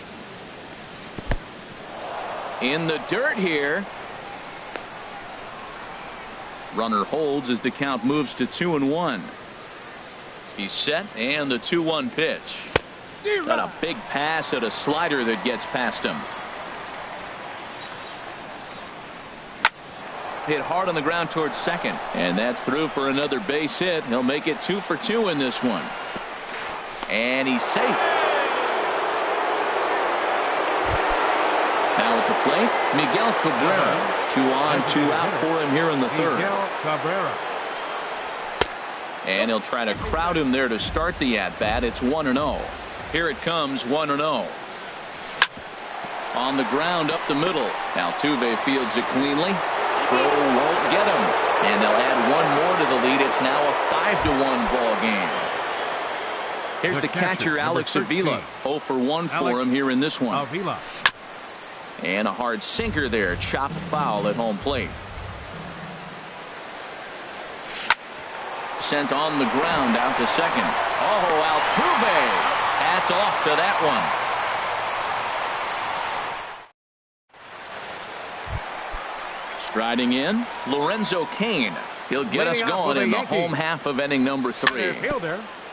In the dirt here. Runner holds as the count moves to 2-1. He's set, and the 2-1 pitch. Got a big pass at a slider that gets past him. Hit hard on the ground towards second, and that's through for another base hit. He'll make it 2 for 2 in this one. And he's safe. Now at the plate, Miguel Cabrera. 2 on, 2 out for him here in the third. And he'll try to crowd him there to start the at-bat. It's 1-0. Here it comes, 1-0. On the ground up the middle. Altuve fields it cleanly. Throw won't get him. And they'll add one more to the lead. It's now a 5-1 ball game. Here's the catcher, Alex Avila. 0 for 1 for him here in this one. And a hard sinker there. Chopped foul at home plate. Sent on the ground out to second. Oh, Altuve. Hats off to that one. Striding in, Lorenzo Cain. He'll get us going in the home half of inning number 3.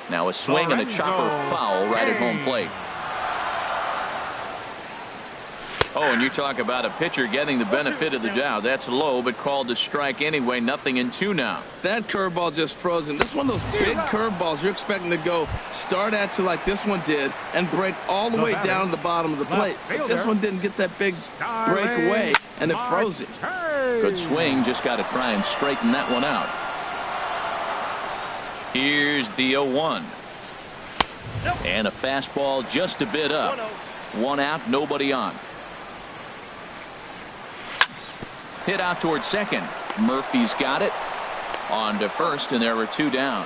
Now a swing and a chopper foul right at home plate. Oh, and you talk about a pitcher getting the benefit of the doubt. That's low, but called to strike anyway. 0-2 now. That curveball just froze him. This is one of those big curveballs you're expecting to go start at you like this one did and break all the way down to the bottom of the plate. But this one didn't get that big breakaway, and it froze him. Good swing. Just got to try and straighten that one out. Here's the 0-1. And a fastball just a bit up. 1 out, nobody on. Hit out towards second. Murphy's got it. On to first, and there were 2 down.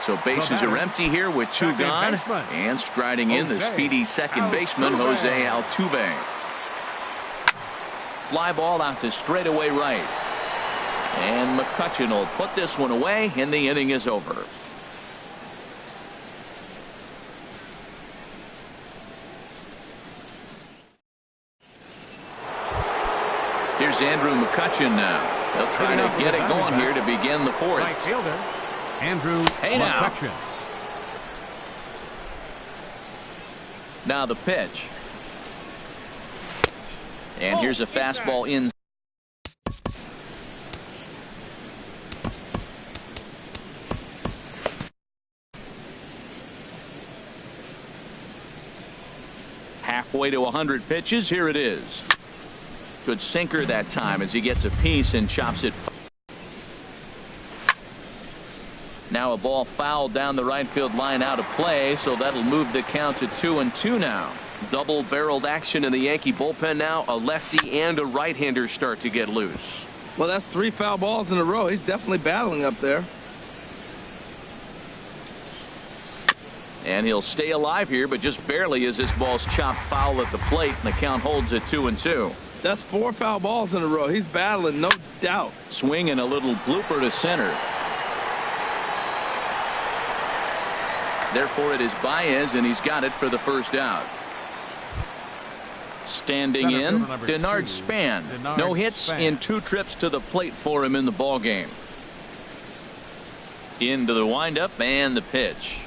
So bases are empty here with 2 gone. And striding in the speedy second baseman, Jose Altuve. Fly ball out to straightaway right. And McCutchen will put this one away, and the inning is over. Here's Andrew McCutchen now. They'll try to get it going here to begin the 4th. Right fielder, Andrew McCutchen. Now the pitch. And here's a fastball in. Halfway to 100 pitches. Here it is. Good sinker that time as he gets a piece and chops it. Now a ball fouled down the right field line out of play, so that'll move the count to 2-2 now. Double-barreled action in the Yankee bullpen now. A lefty and a right-hander start to get loose. Well, that's 3 foul balls in a row. He's definitely battling up there. And he'll stay alive here, but just barely as this ball's chopped foul at the plate, and the count holds at 2-2. That's 4 foul balls in a row. He's battling, no doubt. Swing and a little blooper to center. Therefore, it is Baez, and he's got it for the first out. Standing in, Denard Span. No hits in 2 trips to the plate for him in the ball game. Into the windup and the pitch.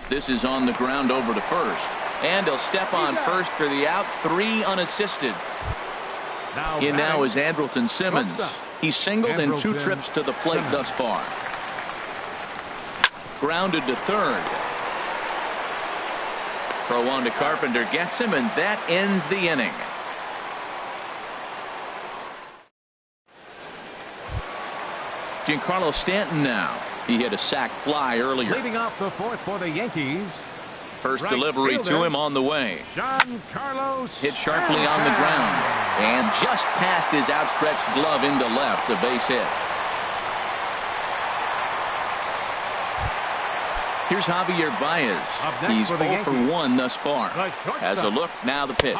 This is on the ground over to first. And he'll step on first for the out. 3 unassisted. In now is Andrelton Simmons. He's singled in 2 trips to the plate thus far. Grounded to third. Throw on to Carpenter gets him, and that ends the inning. Giancarlo Stanton now. He hit a sac fly earlier. Leading off the 4th for the Yankees. First delivery to him on the way. Giancarlo hit sharply on the ground and just past his outstretched glove into left. A base hit. Here's Javier Baez. He's 0 for 1 thus far. Has a look, now the pitch.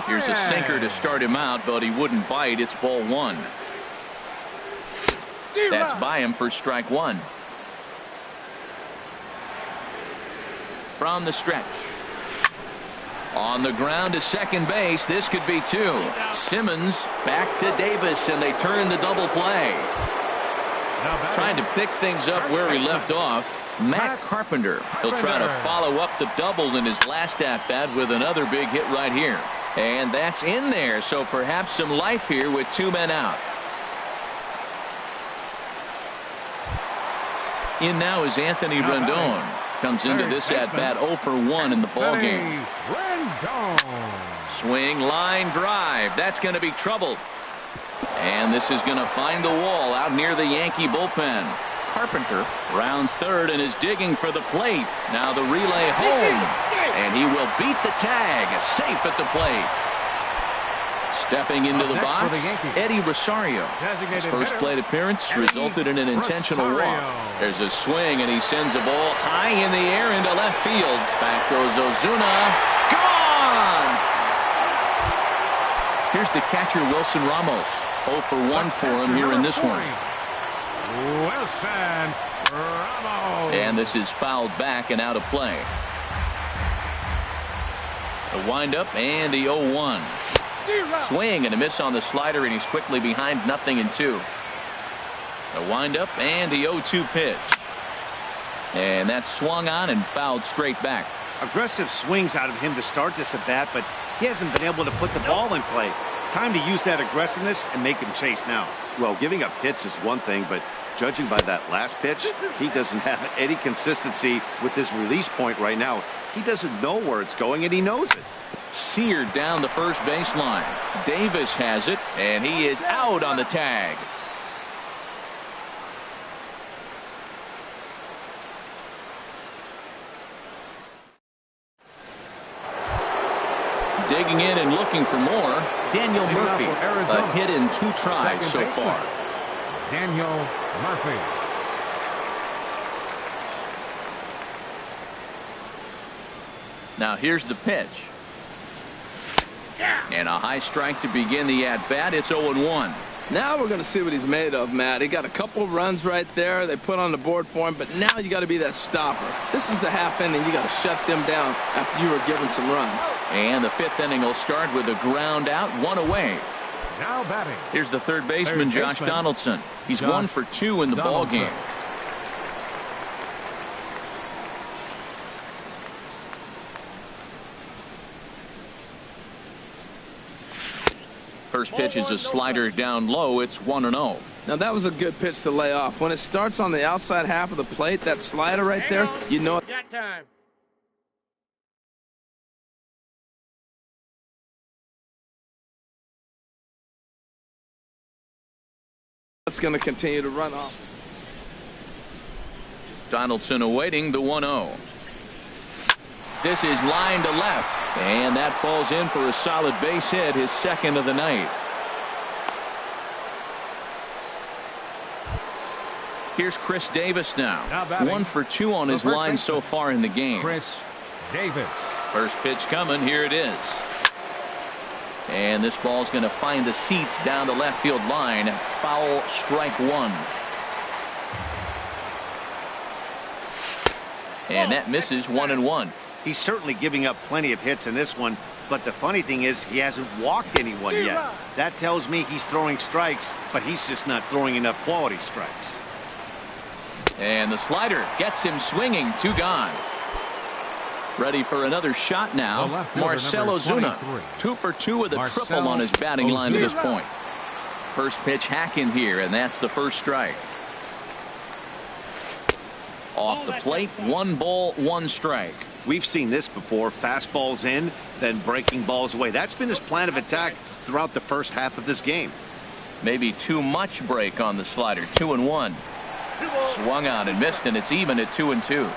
Here's a sinker to start him out, but he wouldn't bite. It's ball 1. That's by him for strike 1. From the stretch. On the ground to second base. This could be 2. Simmons back to Davis, and they turn the double play. Trying to pick things up where he left off. Matt Carpenter. He'll try to follow up the double in his last at-bat with another big hit right here. And that's in there, so perhaps some life here with 2 men out. In now is Anthony Rendon. Comes into this at-bat 0 for 1 in the ballgame. Swing, line drive. That's going to be trouble. And this is going to find the wall out near the Yankee bullpen. Carpenter rounds third and is digging for the plate. Now the relay home. And he will beat the tag. Safe at the plate. Stepping into the box, Eddie Rosario. His first plate appearance resulted in an intentional walk. There's a swing, and he sends a ball high in the air into left field. Back goes Ozuna. Gone! Here's the catcher, Wilson Ramos. 0 for 1 for him here in this one. Wilson Ramos. And this is fouled back and out of play. The windup and the 0-1. Swing and a miss on the slider, and he's quickly behind 0-2. The windup and the 0-2 pitch. And that's swung on and fouled straight back. Aggressive swings out of him to start this at bat, but he hasn't been able to put the ball in play. Time to use that aggressiveness and make him chase now. Well, giving up hits is one thing, but judging by that last pitch, he doesn't have any consistency with his release point right now. He doesn't know where it's going, and he knows it. Seared down the first baseline. Davis has it, and he is out on the tag. Digging in and looking for more, Daniel Murphy. A hit in 2 tries so far. Daniel Murphy. Now here's the pitch. And a high strike to begin the at-bat. It's 0-1. Now we're going to see what he's made of, Matt. He got a couple runs right there. They put on the board for him, but now you got to be that stopper. This is the half inning. You got to shut them down after you were given some runs. And the 5th inning will start with a ground out, 1 away. Now batting. Here's the third baseman, Josh Donaldson. He's 1 for 2 in the ball game. First pitch is a slider down low. It's 1-0. Now that was a good pitch to lay off. When it starts on the outside half of the plate, that slider right there, you know it. Got time. It's going to continue to run off. Donaldson awaiting the 1-0. This is line to left. And that falls in for a solid base hit, his 2nd of the night. Here's Chris Davis now. 1 for 2 on his line so far in the game. Chris Davis. First pitch coming. Here it is. And this ball's going to find the seats down the left field line. Foul, strike 1. And that misses 1-1. He's certainly giving up plenty of hits in this one, but the funny thing is he hasn't walked anyone yet. That tells me he's throwing strikes, but he's just not throwing enough quality strikes. And the slider gets him swinging. 2 gone. Ready for another shot now. Marcell Ozuna. 2 for 2 with a triple on his batting line to this point. First pitch hacking here, and that's the first strike. Off the plate, 1 ball, 1 strike. We've seen this before. Fastballs in, then breaking balls away. That's been his plan of attack throughout the first half of this game. Maybe too much break on the slider. 2-1. Swung out and missed, and it's even at 2-2.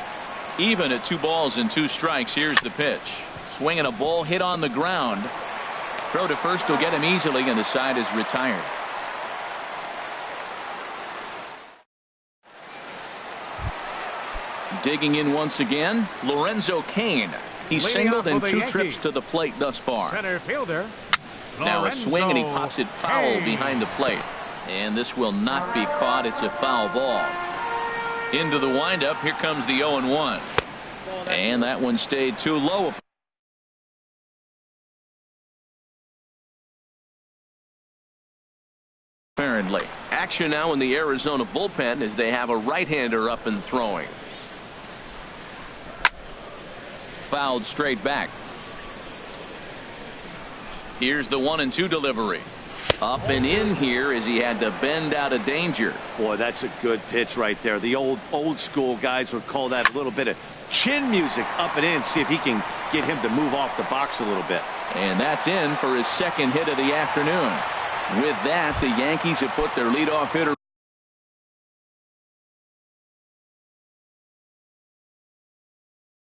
Even at 2 balls and 2 strikes. Here's the pitch. Swinging a ball hit on the ground. Throw to first will get him easily, and the side is retired. Digging in once again, Lorenzo Cain. He's singled in 2 trips to the plate thus far. Center fielder. Now a swing, and he pops it foul behind the plate. And this will not be caught. It's a foul ball. Into the windup. Here comes the 0-1. And that one stayed too low. Apparently. Action now in the Arizona bullpen as they have a right-hander up and throwing. Fouled straight back. Here's the 1-2 delivery. Up and in here as he had to bend out of danger. Boy, that's a good pitch right there. The old school guys would call that a little bit of chin music. Up and in. See if he can get him to move off the box a little bit. And that's in for his 2nd hit of the afternoon. With that, the Yankees have put their leadoff hitter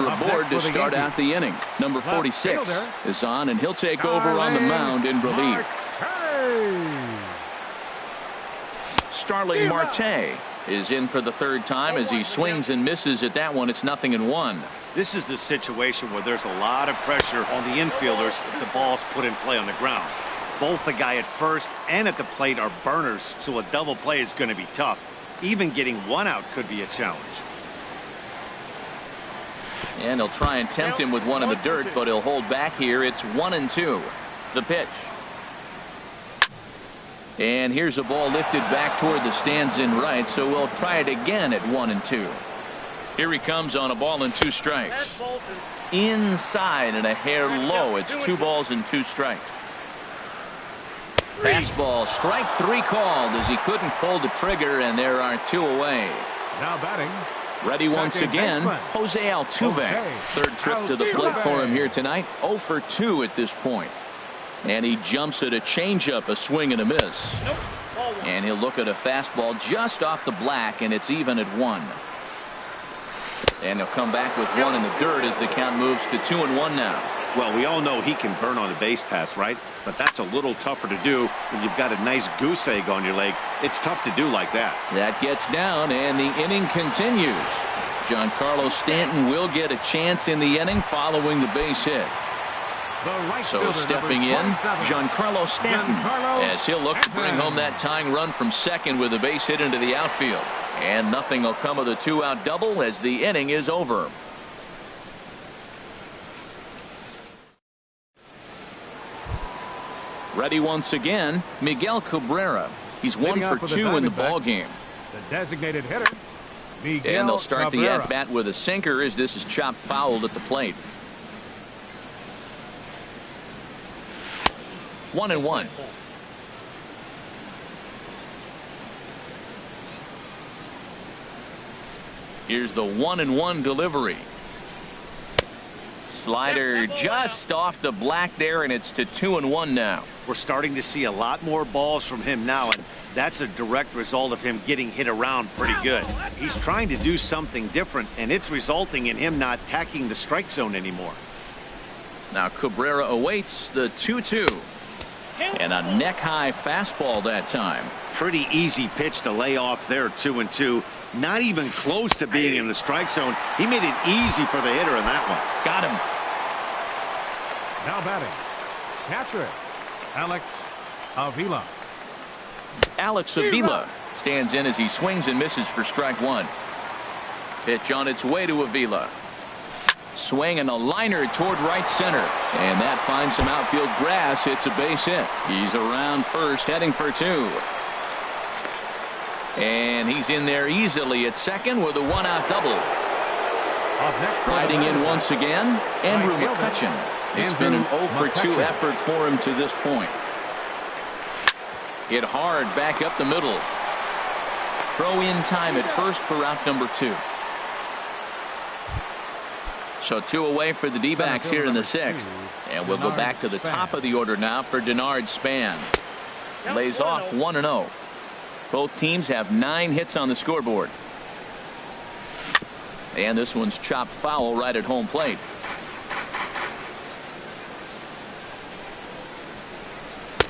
aboard to start out the inning. Number 46 is on, and he'll take over on the mound in relief. Starling Marte is in for the 3rd time as he swings and misses at that one. It's 0-1. This is the situation where there's a lot of pressure on the infielders if the ball's put in play on the ground. Both the guy at first and at the plate are burners, so a double play is going to be tough. Even getting 1 out could be a challenge. And he'll try and tempt him with 1 in the dirt, but he'll hold back here. It's 1-2. The pitch. And here's a ball lifted back toward the stands in right, so we'll try it again at 1-2. Here he comes on a ball and 2 strikes. Inside and a hair low. It's 2 balls and 2 strikes. Fastball, strike 3 called as he couldn't pull the trigger, and there are 2 away. Now batting. Ready once again, Jose Altuve. 3rd trip to the plate for him here tonight. 0 for 2 at this point. And he jumps at a changeup, a swing and a miss. And he'll look at a fastball just off the black, and it's even at 1. And he'll come back with 1 in the dirt as the count moves to 2-1 now. Well, we all know he can burn on a base pass, right? But that's a little tougher to do when you've got a nice goose egg on your leg. It's tough to do like that. That gets down, and the inning continues. Giancarlo Stanton will get a chance in the inning following the base hit. So stepping in, Giancarlo Stanton, as he'll look to bring home that tying run from second with a base hit into the outfield. And nothing will come of the two-out double as the inning is over. Ready once again, Miguel Cabrera. He's 1 for 2 in the ball game. The designated hitter, Miguel And they'll start Cabrera. the at-bat with a sinker as this is chopped fouled at the plate. 1-1. Here's the 1-1 delivery. Slider just off the black there, and it's to 2-1 now. We're starting to see a lot more balls from him now, and that's a direct result of him getting hit around pretty good. He's trying to do something different, and it's resulting in him not tacking the strike zone anymore. Now Cabrera awaits the 2-2. And a neck-high fastball that time. Pretty easy pitch to lay off there, 2-2. Not even close to being in the strike zone. He made it easy for the hitter in that one. Got him. Now batting, catcher, Alex Avila. Alex Avila stands in as he swings and misses for strike one. Pitch on its way to Avila. Swing and a liner toward right center. And that finds some outfield grass. It's a base hit. He's around first, heading for two. And he's in there easily at second with a one-out double. Riding in once again, Andrew McCutcheon. It's been an 0 for 2 effort for him to this point. Hit hard back up the middle. Throw in time at first for out number 2. So 2 away for the D-backs here in the 6th. And we'll go back to the top of the order now for Denard Span. Lays off 1-0. Both teams have 9 hits on the scoreboard. And this one's chopped foul right at home plate.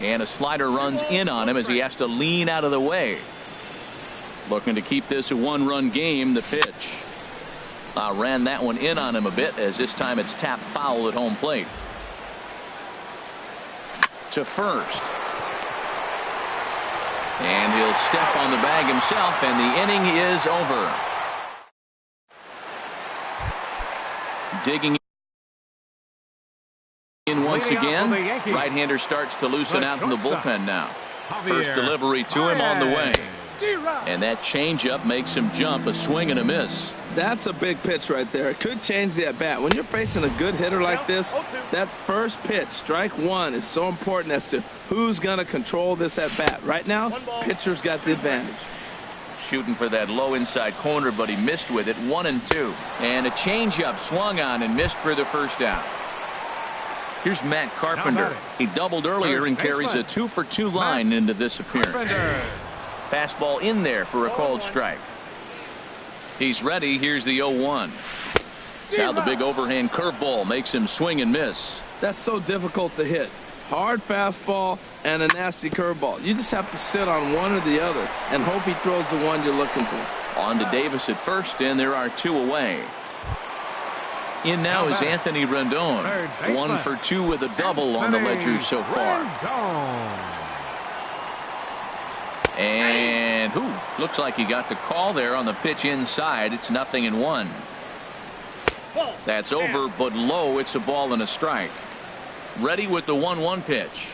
And a slider runs in on him as he has to lean out of the way. Looking to keep this a 1-run game. The pitch. Ran that one in on him a bit, as this time it's tapped foul at home plate. To first. And he'll step on the bag himself, and the inning is over. Digging in once again. Right-hander starts to loosen out in the bullpen now. First delivery to him on the way. And that changeup makes him jump. A swing and a miss. That's a big pitch right there. It could change the at-bat. When you're facing a good hitter like this, that first pitch, strike one, is so important as to who's going to control this at-bat. Right now, pitcher's got the advantage. Shooting for that low inside corner, but he missed with it. 1-2. And a changeup swung on and missed for the first out. Here's Matt Carpenter. He doubled earlier and carries a 2 for 2 line into this appearance. Fastball in there for a called strike. He's ready. Here's the 0-1. Now the big overhand curveball makes him swing and miss. That's so difficult to hit. Hard fastball and a nasty curveball. You just have to sit on one or the other and hope he throws the one you're looking for. On to Davis at first, and there are 2 away. In now is Anthony Rendon. 1 for 2 with a double on the ledger so far. And looks like he got the call there on the pitch inside. It's 0-1. That's over, but low. It's a ball and a strike. Ready with the 1-1 pitch.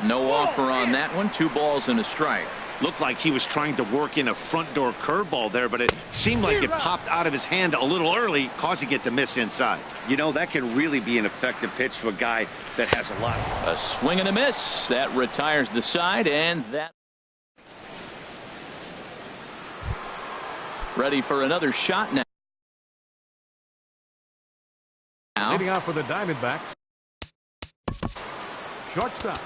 No offer on that one. 2 balls and a strike. Looked like he was trying to work in a front door curveball there, but it seemed like it popped out of his hand a little early, causing it to miss inside. You know, that can really be an effective pitch to a guy that has a lot. A swing and a miss. That retires the side, and that. Ready for another shot now. Leading off for the Diamondbacks, shortstop,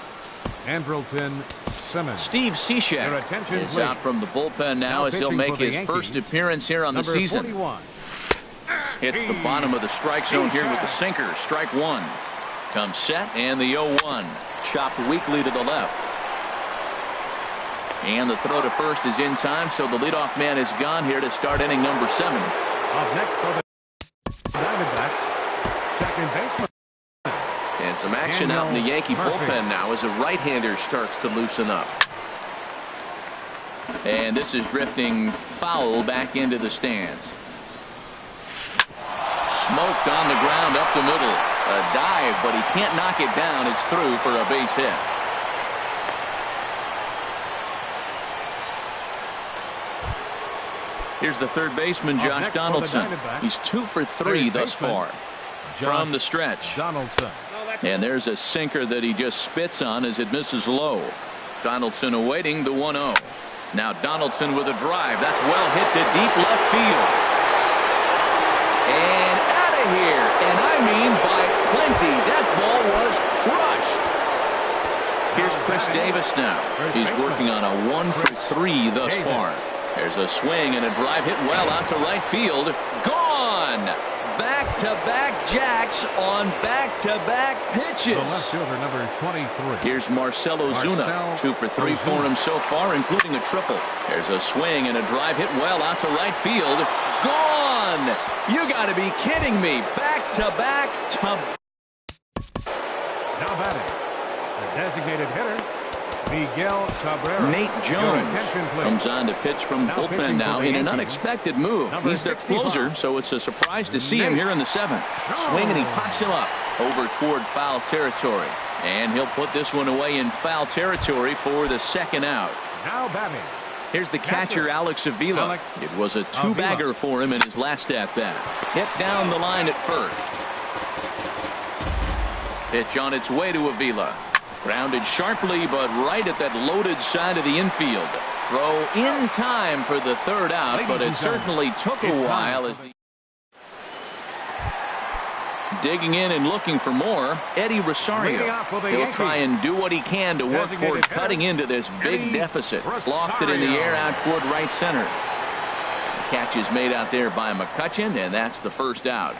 Andrelton Simmons. Steve Cishek is out from the bullpen now as he'll make his first appearance here on the season. 41. Hits the bottom of the strike zone here with the sinker. Strike one. Comes set and the 0-1. Chopped weakly to the left. And the throw to first is in time, so the leadoff man is gone here to start inning number 7. Up next for the Diamondbacks, second baseman. And some action out in the Yankee bullpen now as a right-hander starts to loosen up. And this is drifting foul back into the stands. Smoked on the ground up the middle. A dive, but he can't knock it down. It's through for a base hit. Here's the third baseman, Josh Donaldson. He's 2 for 3 thus far from the stretch. Donaldson. And there's a sinker that he just spits on as it misses low. Donaldson awaiting the 1-0. Now Donaldson with a drive. That's well hit to deep left field. And out of here. And I mean by plenty. That ball was crushed. Here's Chris Davis now. He's working on a 1 for 3 thus far. There's a swing and a drive hit well out to right field. Gone. Back-to-back jacks on back-to-back pitches. The left fielder, number 23. Here's Marcell Ozuna. 2 for 3 for him so far, including a triple. There's a swing and a drive hit well out to right field. Gone. You got to be kidding me. Back-to-back. Now batting, the designated hitter, Miguel Cabrera. Nate Jones comes on to pitch from the bullpen now in an unexpected move. He's their closer, so it's a surprise to see him here in the 7th. Swing and he pops him up over toward foul territory. And he'll put this one away in foul territory for the second out. Now batting. Here's the catcher, Alex Avila. It was a 2-bagger for him in his last at-bat. Hit down the line at first. Pitch on its way to Avila. Grounded sharply, but right at that loaded side of the infield. Throw in time for the third out, but it certainly took a while. As digging in and looking for more, Eddie Rosario. He'll try and do what he can to work toward cutting into this big deficit. Lofted in the air out toward right center. The catch is made out there by McCutchen, and that's the first out.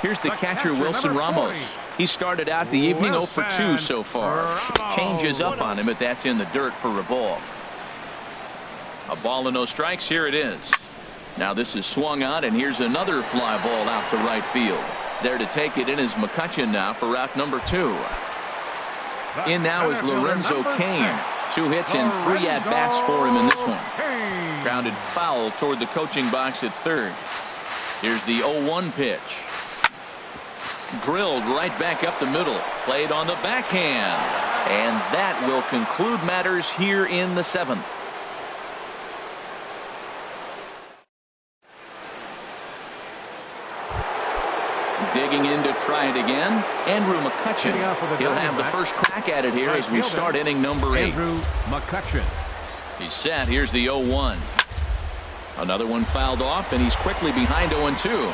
Here's the catcher, Wilson Ramos. He started out the evening 0 for 2 so far. Changes up on him, but that's in the dirt for a ball. A ball and no strikes. Here it is. Now this is swung on, and here's another fly ball out to right field. There to take it in is McCutchen now for route number 2. In now is Lorenzo Cain. 2 hits and 3 at-bats for him in this one. Grounded foul toward the coaching box at third. Here's the 0-1 pitch. Drilled right back up the middle. Played on the backhand. And that will conclude matters here in the 7th. Digging in to try it again. Andrew McCutchen. He'll have the first crack at it here as we start inning number 8. Andrew McCutchen. He's set. Here's the 0-1. Another one fouled off, and he's quickly behind 0-2.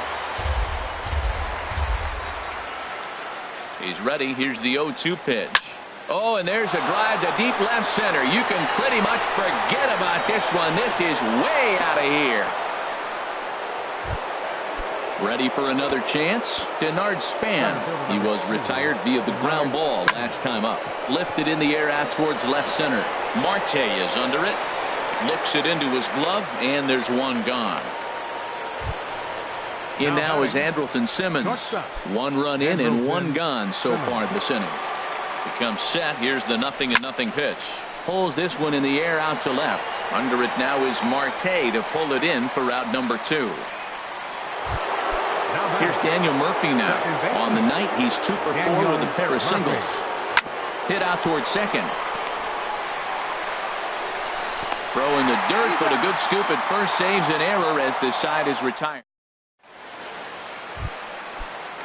He's ready. Here's the 0-2 pitch. Oh, and there's a drive to deep left center. You can pretty much forget about this one. This is way out of here. Ready for another chance? Denard Span. He was retired via the ground ball last time up. Lifted in the air out towards left center. Marte is under it. Looks it into his glove, and there's one gone. In now is Andrelton Simmons. 1 run in and 1 gone so far this inning. It comes set. Here's the 0-0 pitch. Pulls this one in the air out to left. Under it now is Marte to pull it in for route number 2. Here's Daniel Murphy now. On the night, he's 2 for 4 with a pair of singles. Hit out towards second. Throw in the dirt, but a good scoop at first saves an error as this side is retired.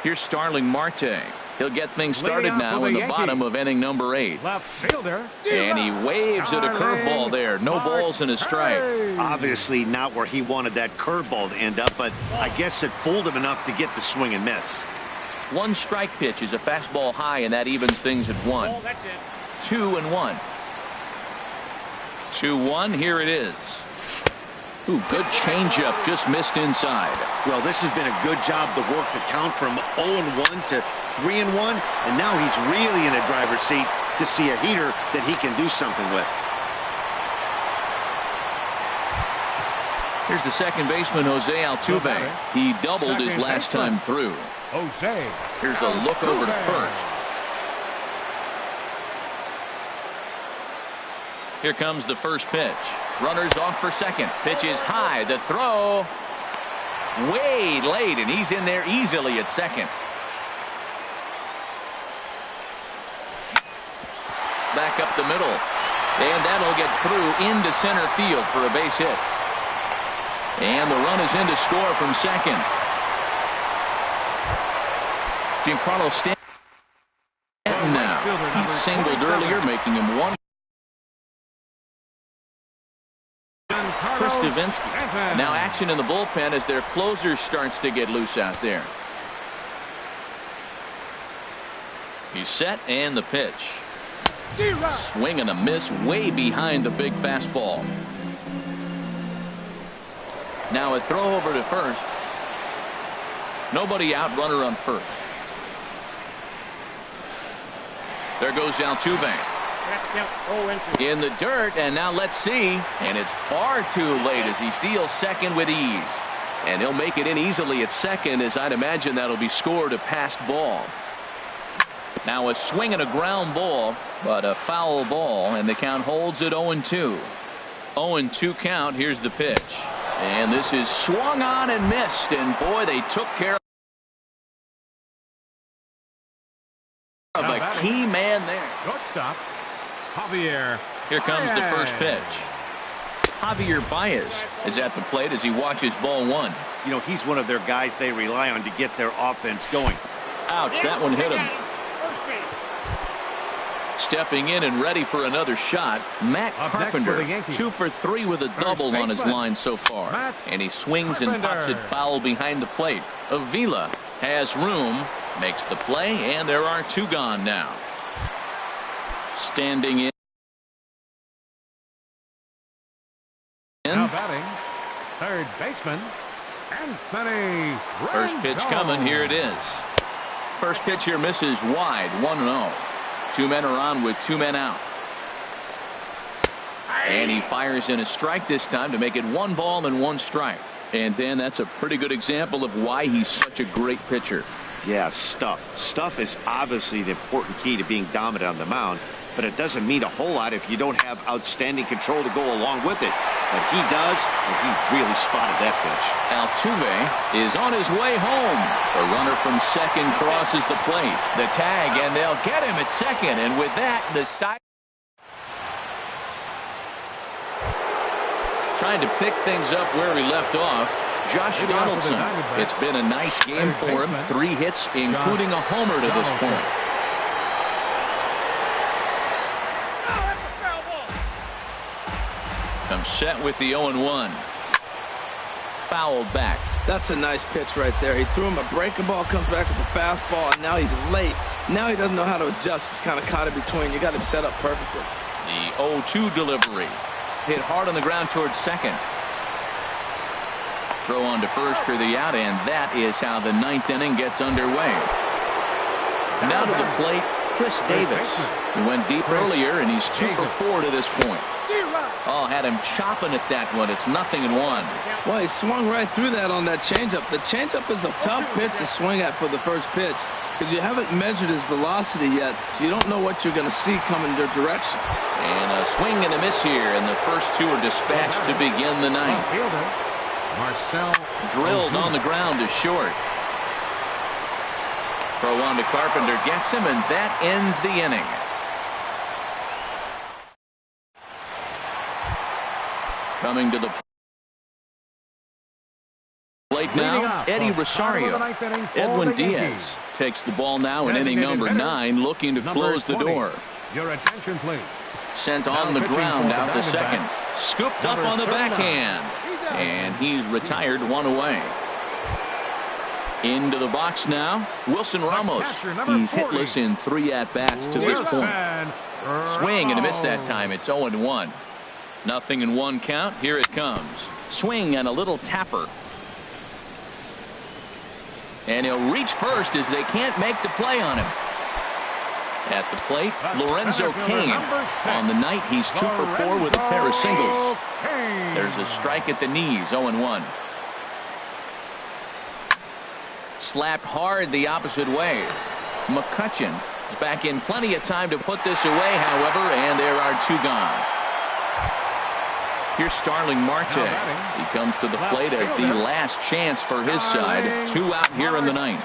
Here's Starling Marte. He'll get things started now in the bottom of inning number 8. Left fielder. And he waves at a curveball there. No balls and a strike. Obviously not where he wanted that curveball to end up, but I guess it fooled him enough to get the swing and miss. 1 strike pitch is a fastball high, and that evens things at 1. 2-1. 2-1. Here it is. Ooh, good changeup, just missed inside. Well, this has been a good job to work the count from 0-1 to 3-1, and now he's really in the driver's seat to see a heater that he can do something with. Here's the second baseman, Jose Altuve. He doubled his last time through. Jose. Here's a look over to first. Here comes the first pitch. Runners off for second. Pitch is high. The throw way late, and he's in there easily at second. Back up the middle, and that'll get through into center field for a base hit. And the run is in to score from second. Giancarlo Stanton now. He singled earlier, making him one. Chris Davinsky. Now action in the bullpen as their closer starts to get loose out there. He's set, and the pitch. Swing and a miss way behind the big fastball. Now a throw over to first. Nobody out, runner on first. There goes Altuve. In the dirt, and now let's see. And it's far too late as he steals second with ease. And he'll make it in easily at second, as I'd imagine that'll be scored a passed ball. Now a swing and a ground ball, but a foul ball, and the count holds at 0-2. 0-2 count. Here's the pitch. And this is swung on and missed, and boy, they took care of a key man there. Shortstop, Javier. Here comes the first pitch. Javier Baez is at the plate as he watches ball one. You know, he's one of their guys they rely on to get their offense going. Ouch, that one hit him. Stepping in and ready for another shot, Matt Carpenter, 2 for 3 with a double on his line so far. And he swings and pops it foul behind the plate. Avila has room, makes the play, and there are 2 gone now. Standing in. Now batting, third baseman, Anthony. First pitch coming, here it is. First pitch here misses wide, 1-0. 2 men are on with 2 men out. And he fires in a strike this time to make it 1 ball and 1 strike. And then that's a pretty good example of why he's such a great pitcher. Yeah, stuff. Stuff is obviously the important key to being dominant on the mound, but it doesn't mean a whole lot if you don't have outstanding control to go along with it. But he does, and he really spotted that pitch. Altuve is on his way home. The runner from second crosses the plate. The tag, and they'll get him at second. And with that, the side. Trying to pick things up where he left off. Josh Donaldson. It's been a nice game for him. 3 hits, including a homer to this point. I'm set with the 0-1. Fouled back. That's a nice pitch right there. He threw him a breaking ball, comes back with the fastball, and now he's late. Now he doesn't know how to adjust. He's kind of caught in between. You got him set up perfectly. The 0-2 delivery. Hit hard on the ground towards second. Throw on to first for the out, and that is how the 9th inning gets underway. Now to the plate, Chris Davis. He went deep earlier, and he's 2 for 4 to this point. Oh, had him chopping at that one. It's 0-1. Well, he swung right through that on that changeup. The changeup is a tough pitch to swing at for the first pitch because you haven't measured his velocity yet. So you don't know what you're going to see coming their direction. And a swing and a miss here, and the first 2 are dispatched to begin the 9th. Drilled on the ground to short. Throw on to Carpenter, gets him, and that ends the inning. Coming to the plate now, Eddie Rosario. Edwin Diaz takes the ball now in inning number 9, looking to close the door. Your attention, please. Sent on the ground out to second. Scooped up on the backhand. And he's retired 1 away. Into the box now, Wilson Ramos. He's hitless in 3 at-bats to this point. Swing and a miss that time. It's 0-1. 0-1 count. Here it comes. Swing and a little tapper. And he'll reach first as they can't make the play on him. At the plate, Lorenzo Cain. On the night, he's 2 for 4 with a pair of singles. There's a strike at the knees, 0-1. Slapped hard the opposite way. McCutchen is back in plenty of time to put this away, however, and there are 2 gone. Here's Starling Marte. He comes to the plate as the last chance for his side. 2 out here in the ninth.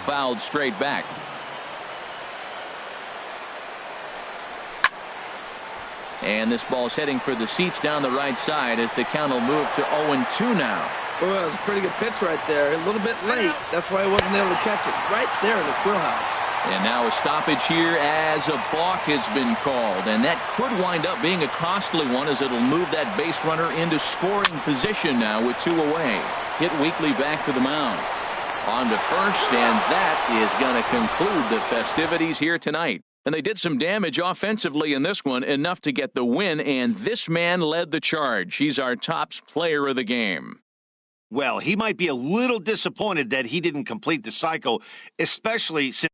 Fouled straight back. And this ball's heading for the seats down the right side as the count will move to 0-2 now. Well, it was a pretty good pitch right there. A little bit late. That's why he wasn't able to catch it. Right there in his wheelhouse. And now a stoppage here as a balk has been called. And that could wind up being a costly one as it'll move that base runner into scoring position now with 2 away. Hit Weekly back to the mound. On to first, and that is going to conclude the festivities here tonight. And they did some damage offensively in this one, enough to get the win, and this man led the charge. He's our tops player of the game. Well, he might be a little disappointed that he didn't complete the cycle, especially since